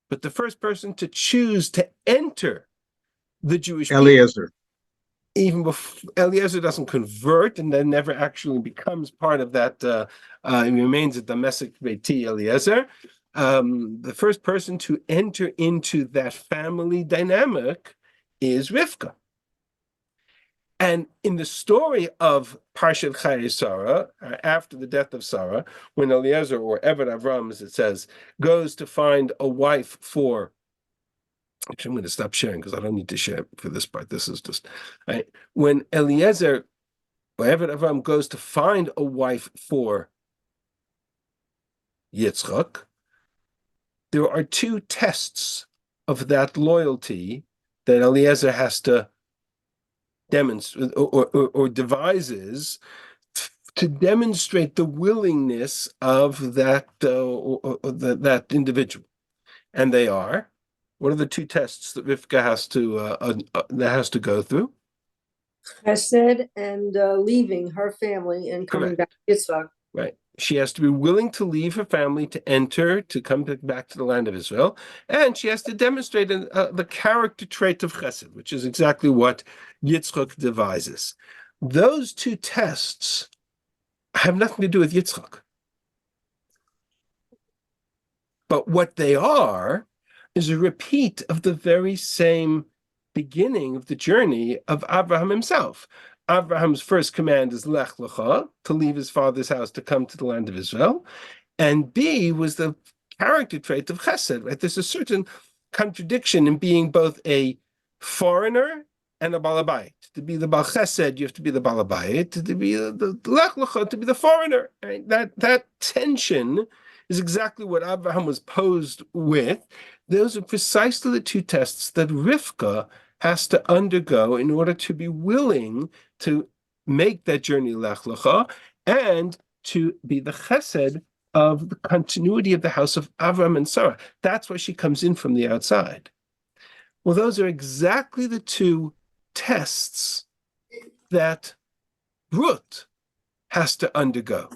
But the first person to choose to enter the Jewish people, Eliezer. even before Eliezer doesn't convert and then never actually becomes part of that, he remains a domestic Beiti Eliezer. The first person to enter into that family dynamic is Rivka. And in the story of Parshat Chayei Sarah, after the death of Sarah, when Eliezer, or Eved Avram, as it says, goes to find a wife for, actually I'm going to stop sharing because I don't need to share for this part. This is just, right? When Eliezer, or Eved Avram, goes to find a wife for Yitzchak, there are 2 tests of that loyalty that Eliezer has to demonstrate or devises to demonstrate the willingness of that that individual, and they are, what are the 2 tests that Rivka has to go through? Chesed and leaving her family and coming back to Yitzhak. Right. She has to be willing to leave her family to come back to the land of Israel, and she has to demonstrate the character trait of Chesed, which is exactly what Yitzchak devises. Those two tests have nothing to do with Yitzchak. But what they are is a repeat of the very same beginning of the journey of Abraham himself. Abraham's first command is Lech Lecha, to leave his father's house to come to the land of Israel. And B was the character trait of Chesed, right? There's a certain contradiction in being both a foreigner and a Balabayit. To be the Bal Chesed, you have to be the Balabayit. To be the Lech Lecha, to be the foreigner. Right? That tension is exactly what Abraham was posed with. Those are precisely the two tests that Rivka has to undergo in order to be willing to make that journey Lech Lecha and to be the Chesed of the continuity of the house of Avram and Sarah. That's why she comes in from the outside. Well, those are exactly the two tests that Ruth has to undergo.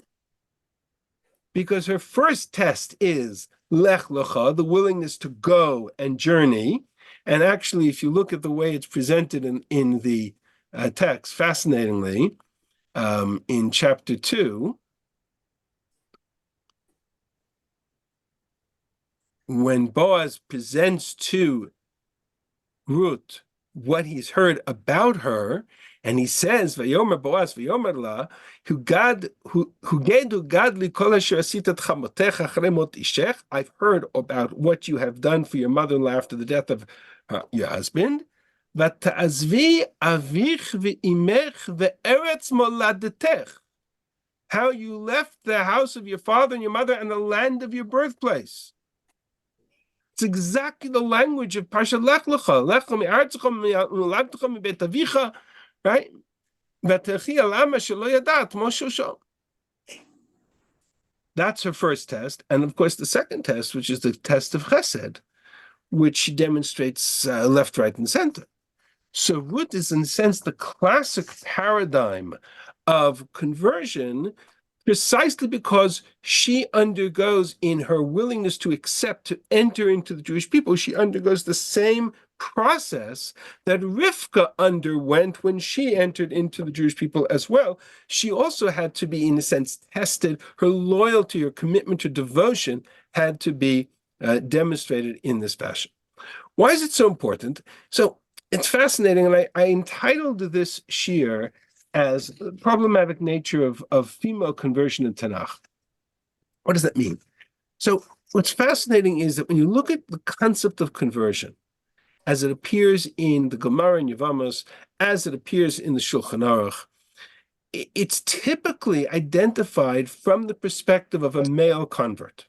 Because her first test is Lech Lecha, the willingness to go and journey. And actually, if you look at the way it's presented in the text, fascinatingly, in chapter 2, when Boaz presents to Ruth what he's heard about her, and he says, "Vayomer Boaz, Vayomer la, who gedu gad li kol asher asitat chamotecha achrei mot ishech." I've heard about what you have done for your mother-in-law after the death of your husband. Vata'azvi avich ve'imech ve'eretz moladetech. How you left the house of your father and your mother and the land of your birthplace. It's exactly the language of Parshat Lech Lecha. Lech mi'artzecha mi'uladtecha mi'beit avicha, right? V'techi alama shelo yadat Moshe shom. That's her first test. And of course, the second test, which is the test of Chesed, which she demonstrates left, right, and center. So Ruth is, in a sense, the classic paradigm of conversion, precisely because she undergoes, in her willingness to accept, to enter into the Jewish people, she undergoes the same process that Rivka underwent when she entered into the Jewish people as well. She also had to be, in a sense, tested. Her loyalty, her commitment to devotion had to be demonstrated in this fashion. Why is it so important? So it's fascinating, and I entitled this shiur as the problematic nature of female conversion in Tanakh. What does that mean? So what's fascinating is that when you look at the concept of conversion, as it appears in the Gemara and Yevamos, as it appears in the Shulchan Aruch, it's typically identified from the perspective of a male convert.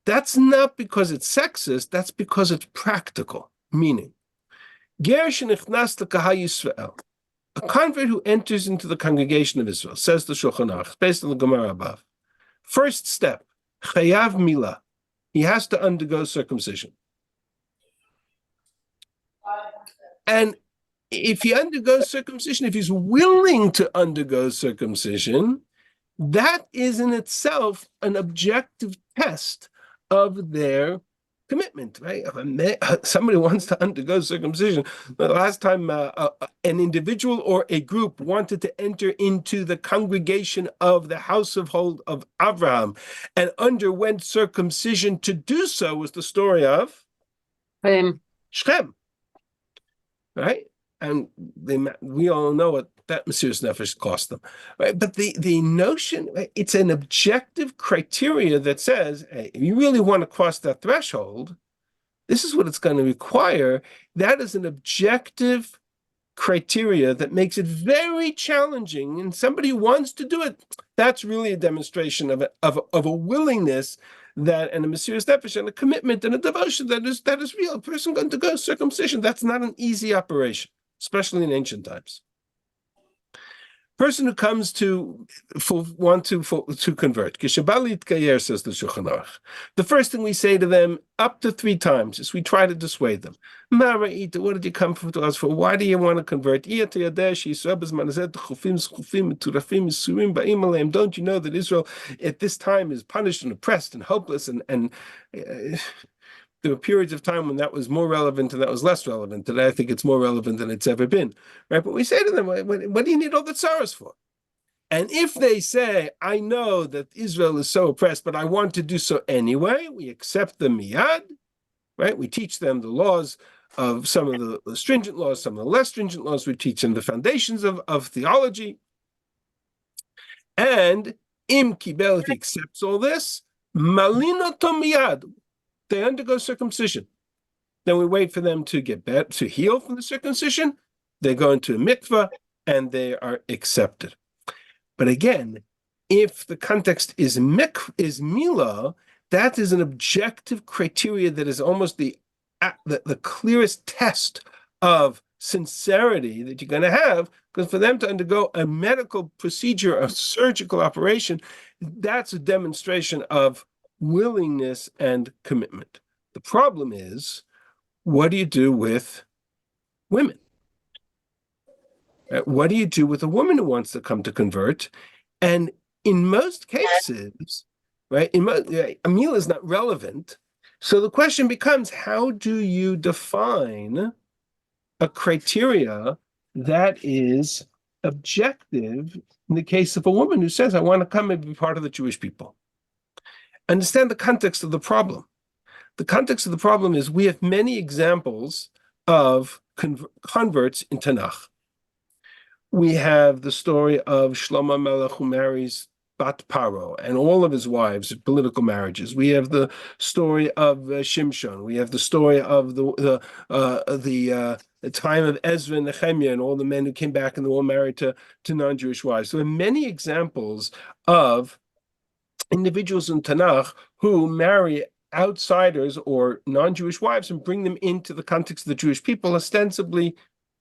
That's not because it's sexist, that's because it's practical, meaning, Ger shenichnas lekahal Yisrael, a convert who enters into the congregation of Israel, says the Shulchan Aruch, based on the Gemara above. First step, chayav milah, he has to undergo circumcision. And if he undergoes circumcision, if he's willing to undergo circumcision, that is in itself an objective test of their commitment, right? If somebody wants to undergo circumcision, the last time an individual or a group wanted to enter into the congregation of the household of Abraham and underwent circumcision to do so was the story of Shechem, right? And we all know what that Mesiras Nefesh cost them, right? But the notion, right, it's an objective criteria that says, hey, if you really want to cross that threshold, this is what it's going to require. That is an objective criteria that makes it very challenging. And somebody who wants to do it, that's really a demonstration of a willingness that, and a Mesiras Nefesh, and a commitment and a devotion that is real. A person going to go circumcision, that's not an easy operation, especially in ancient times. Person who comes to convert, says the Shulchan Aruch, the first thing we say to them up to 3 times is we try to dissuade them. What did you come to us for? Why do you want to convert? Don't you know that Israel at this time is punished and oppressed and hopeless and There were periods of time when that was more relevant and that was less relevant. Today, I think it's more relevant than it's ever been, right? But we say to them, what do you need all the tsaras for? And if they say, I know that Israel is so oppressed, but I want to do so anyway, we accept the miyad, right? We teach them the laws of some of the stringent laws, some of the less stringent laws. We teach them the foundations of theology. And im kibel, if he accepts all this, malino miyad, they undergo circumcision. Then we wait for them to get better, to heal from the circumcision. They go into a mikvah and they are accepted. But again, if the context is milah, that is an objective criteria that is almost the clearest test of sincerity that you're going to have, because for them to undergo a medical procedure, a surgical operation, that's a demonstration of willingness and commitment. The problem is, what do you do with women? What do you do with a woman who wants to come to convert? And in most cases, right, a meal is not relevant. So the question becomes, how do you define a criteria that is objective in the case of a woman who says, I want to come and be part of the Jewish people? Understand the context of the problem. The context of the problem is we have many examples of converts in Tanakh. We have the story of Shlomo Melech who marries Bat Paro and all of his wives, political marriages. We have the story of Shimshon. We have the story of the time of Ezra and Nehemiah and all the men who came back and they were all married to non-Jewish wives. So there are many examples of individuals in Tanakh who marry outsiders or non-Jewish wives and bring them into the context of the Jewish people, ostensibly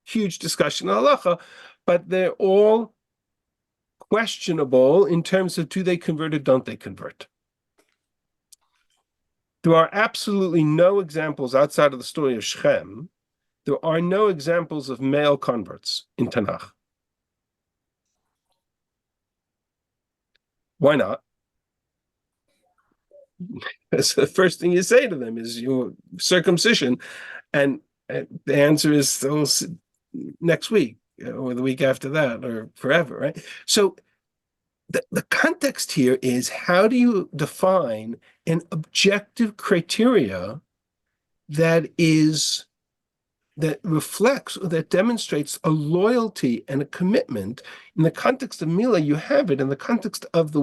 huge discussion on halacha, but they're all questionable in terms of do they convert or don't they convert. There are absolutely no examples outside of the story of Shechem. There are no examples of male converts in Tanakh. Why not? That's the first thing you say to them is your circumcision, and the answer is next week or the week after that or forever, right? So the context here is, how do you define an objective criteria that reflects or that demonstrates a loyalty and a commitment? In the context of Milah, you have it. In the context of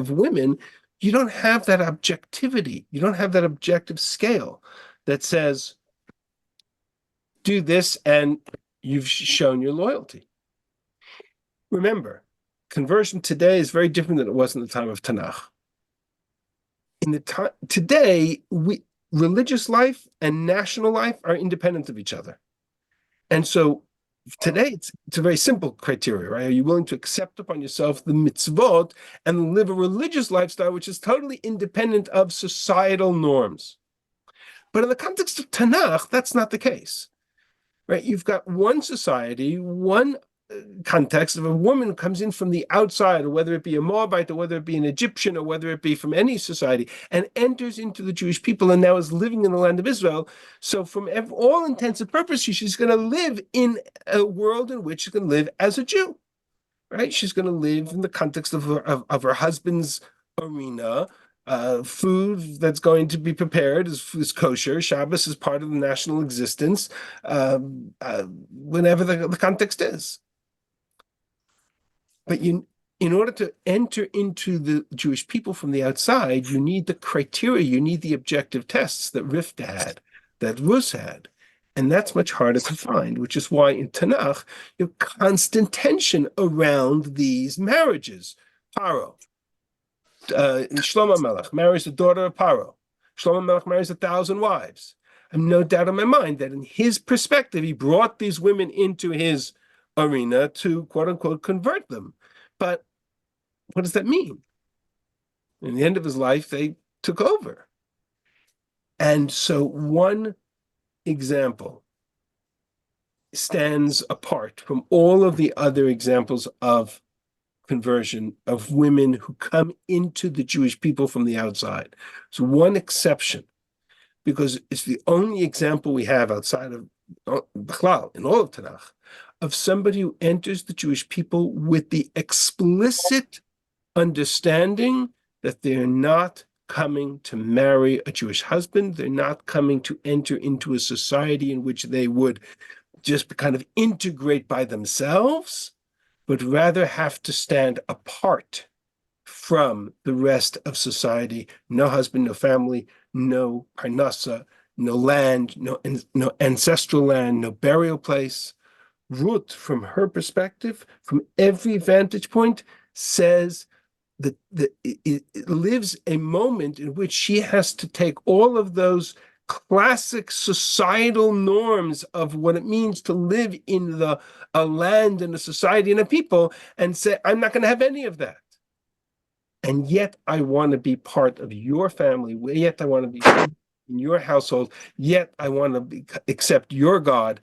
women, you don't have that objectivity. You don't have that objective scale that says, do this and you've shown your loyalty. Remember, conversion today is very different than it was in the time of Tanakh. Today, religious life and national life are independent of each other. And so today, it's a very simple criteria, right? Are you willing to accept upon yourself the mitzvot and live a religious lifestyle which is totally independent of societal norms? But in the context of Tanakh, that's not the case, right? You've got one society, one context of a woman who comes in from the outside, or whether it be a Moabite, or whether it be an Egyptian, or whether it be from any society, and enters into the Jewish people and now is living in the land of Israel. So from all intents and purposes, she's going to live in a world in which she's going to live as a Jew, right? She's going to live in the context of her husband's arena. Food that's going to be prepared is kosher. Shabbos is part of the national existence, whenever the context is. But in order to enter into the Jewish people from the outside, you need the criteria, you need the objective tests that Rivka had, that Ruth had. And that's much harder to find, which is why in Tanakh, you have constant tension around these marriages. Paro. Shlomo Melech marries the daughter of Paro. Shlomo Melech marries 1,000 wives. I have no doubt in my mind that in his perspective, he brought these women into his arena to quote unquote convert them. But what does that mean? In the end of his life, they took over. And so one example stands apart from all of the other examples of conversion of women who come into the Jewish people from the outside. So one exception. because it's the only example we have outside of Bechlal, in all of Tanakh, of somebody who enters the Jewish people with the explicit understanding that they're not coming to marry a Jewish husband. They're not coming to enter into a society in which they would just kind of integrate by themselves, but rather have to stand apart from the rest of society. No husband, no family, no parnasa, no land, no ancestral land, no burial place. Ruth, from her perspective, from every vantage point, says that it lives a moment in which she has to take all of those classic societal norms of what it means to live in a land and a society and a people and say, I'm not going to have any of that. And yet I want to be part of your family. Yet I want to be in your household. Yet I want to accept your God.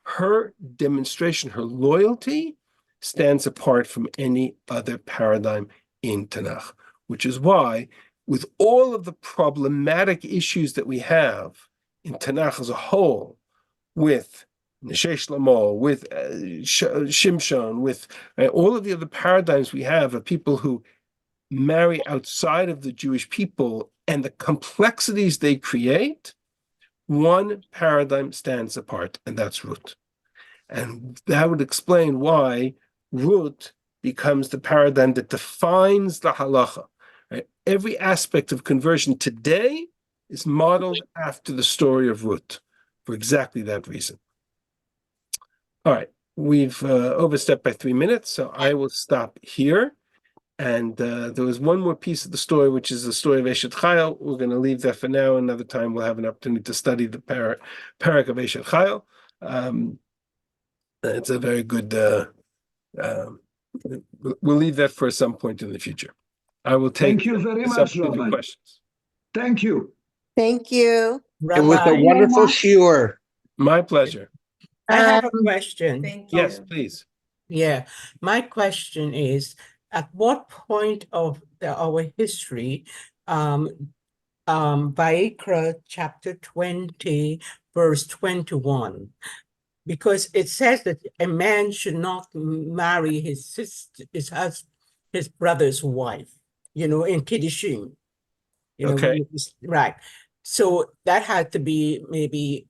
Her demonstration, her loyalty stands apart from any other paradigm in Tanakh, which is why, with all of the problematic issues that we have in Tanakh as a whole, with Neshesh Lamo, with Shimshon, with all of the other paradigms we have of people who marry outside of the Jewish people and the complexities they create, one paradigm stands apart, and that's Ruth. And that would explain why Ruth becomes the paradigm that defines the halacha. Right? Every aspect of conversion today is modeled after the story of Ruth for exactly that reason. All right, we've overstepped by 3 minutes, so I will stop here. And there was one more piece of the story, which is the story of Eshet Chayil. We're going to leave that for now. Another time we'll have an opportunity to study the parak of Eshet Chayil. It's a very good, we'll leave that for some point in the future. I will take Thank you very this much, up to the Rabbi. questions. Thank you. Thank you. It was a wonderful shiur. My pleasure. I have a question. Yes, please. Yeah, my question is, at what point of our history, Vayikra chapter 20, verse 21, because it says that a man should not marry his sister, his brother's wife, in Kiddushin, Okay. right. So that had to be maybe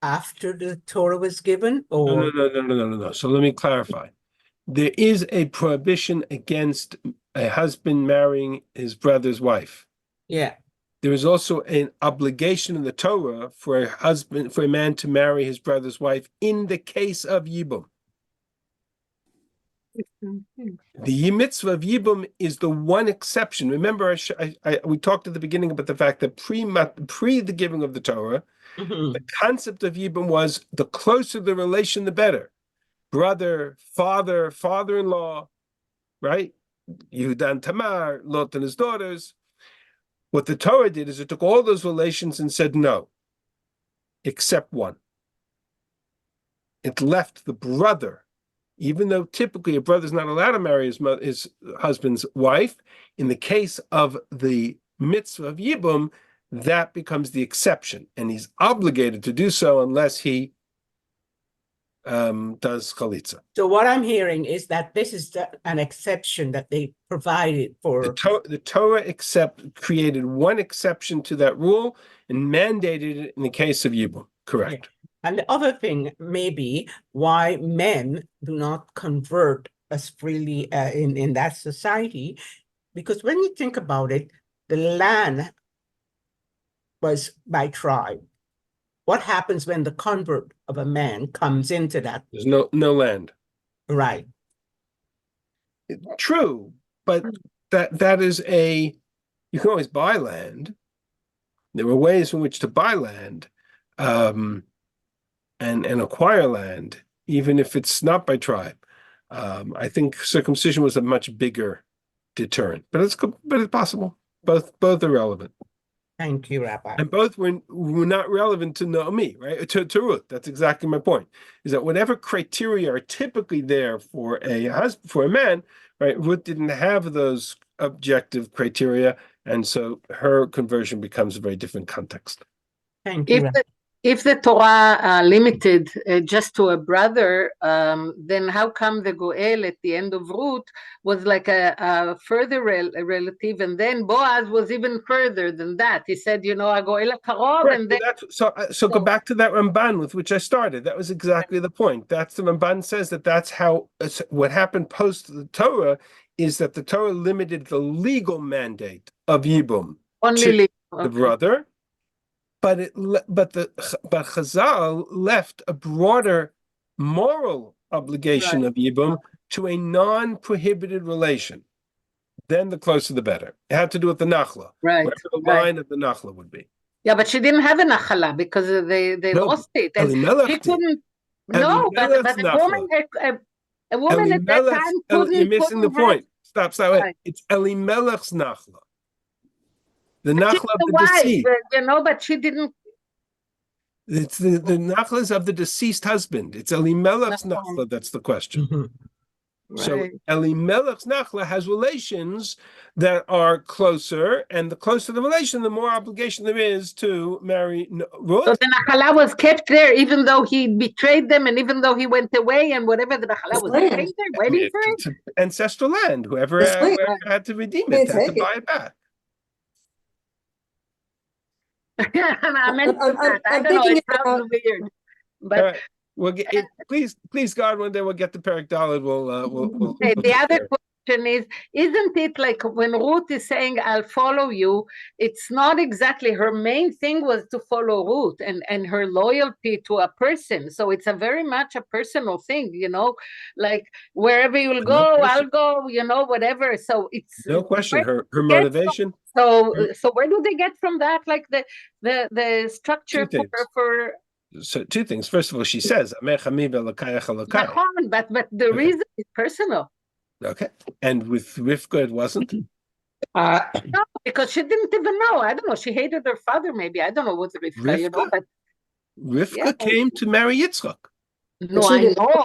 after the Torah was given, or No. So let me clarify. There is a prohibition against a husband marrying his brother's wife. yeah. There is also an obligation in the Torah for a man to marry his brother's wife in the case of Yibum. The mitzvah of Yibum is the one exception. Remember, we talked at the beginning about the fact that pre the giving of the Torah, Mhm. the concept of Yibum was the closer the relation, the better. Brother, father, father-in-law, right? Yehuda and Tamar, Lot and his daughters. What the Torah did is it took all those relations and said no, except one. It left the brother, even though typically a brother's not allowed to marry his husband's wife. In the case of the mitzvah of Yibum, that becomes the exception, and he's obligated to do so unless he does chalitza. So what I'm hearing is that this is an exception that they provided for. The Torah created one exception to that rule and mandated it in the case of Yibum. Correct. And the other thing may be why men do not convert as freely in that society, because when you think about it, the land was by tribe. What happens when the convert of a man comes into that? There's no land. Right. True, but that is you can always buy land. There were ways in which to buy land and acquire land, even if it's not by tribe. I think circumcision was a much bigger deterrent, but it's possible. Both are relevant. Thank you, Rabbi. And both were not relevant to Naomi, right? To Ruth. That's exactly my point. Is that whatever criteria are typically there for a man, right? Ruth didn't have those objective criteria. And so her conversion becomes a very different context. Thank you. If the Torah limited just to a brother, then how come the Goel at the end of Ruth was like a further relative, and then Boaz was even further than that? He said, a Goel Karov, Right, and then so go back to that Ramban with which I started. That was exactly the point. That's the Ramban says that's how what happened post the Torah is that the Torah limited the legal mandate of Yibum only to the brother. But Chazal left a broader moral obligation of Yibum to a non-prohibited relation. Then the closer the better. It had to do with the Nachla, whatever the line of the Nachla would be. Yeah, but she didn't have a Nachala because they lost it, and she couldn't. No, but a woman at that time couldn't. You're missing the point. Stop. Right. It's Elimelech's Nachla. The Nachla of the deceased. But she didn't. It's the Nachlas of the deceased husband. It's Elimelech's Nachla that's the question. So Elimelech's Nachla has relations that are closer, and the closer the relation, the more obligation there is to marry Ruth. So the Nachala was kept there, even though he betrayed them, and even though he went away, and whatever the Nachala was staying there, waiting for it. Ancestral land. Whoever had to redeem it had to buy it back. I don't know. It sounds weird, but we'll get it. Please, God, one day we'll get the Perek Dalet. We'll the other question is, isn't it like when Ruth is saying, "I'll follow you"? It's not exactly her main thing was to follow Ruth and her loyalty to a person. So it's a very much a personal thing, like wherever you'll go, I'll go, whatever. So it's no question her motivation. So where do they get from that? Like the structure for So two things. First of all, she says, but the reason is personal. Okay. And with Rivka, it wasn't? No, because she didn't even know. I don't know. She hated her father, maybe. I don't know what Rivka, but Rivka came to marry Yitzchak. No, I know,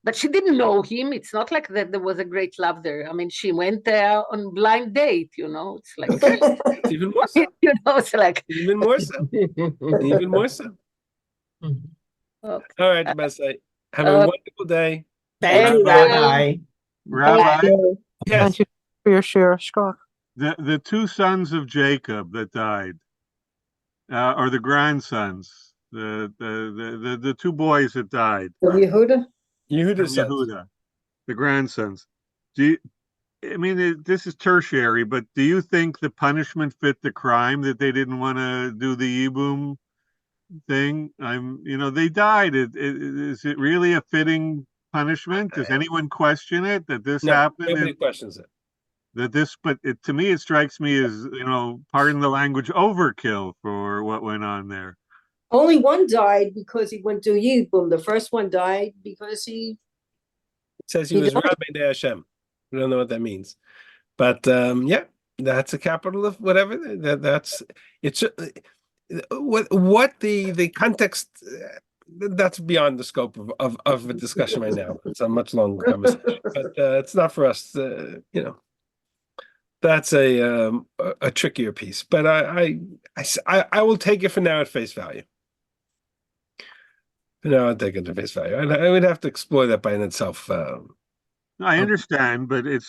but she didn't know him. It's not like that there was a great love there. I mean, she went on blind date, It's like it's even more so. It's like even more so. Even more so. Okay. All right, Moshe. Have a wonderful day. Thank you, Rabbi. Rabbi, yes. Thank you for your share, Scott. the two sons of Jacob that died, or the grandsons, the two boys that died. Yehuda? Yehuda, the grandsons. This is tertiary, but do you think the punishment fit the crime that they didn't want to do the Yibum thing? They died. Is it really a fitting punishment? Does anyone question it that this happened? Nobody questions it. To me, it strikes me as, pardon the language, overkill for what went on there. Only one died because he went to Yibum. The first one died because It says he was Rabbi de Hashem. We don't know what that means. But that's a capital of whatever. It's what the context. That's beyond the scope of a discussion right now. It's a much longer conversation, but it's not for us. That's a trickier piece. But I will take it for now at face value. No, I'll take it at face value. I would have to explore that by in itself. I understand, but it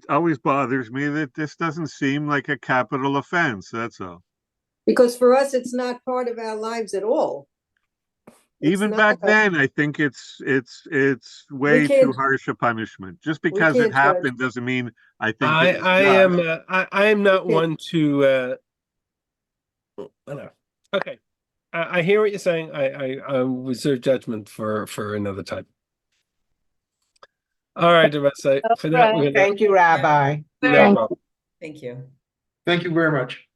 always bothers me that this doesn't seem like a capital offense. That's all. Because for us, it's not part of our lives at all. Even back then, I think it's way too harsh a punishment. Just because it happened doesn't mean I think I am not one to. Okay, I hear what you're saying. I reserve judgment for another time. All right, for that, Thank you, Rabbi. No problem. Thank you. Thank you very much.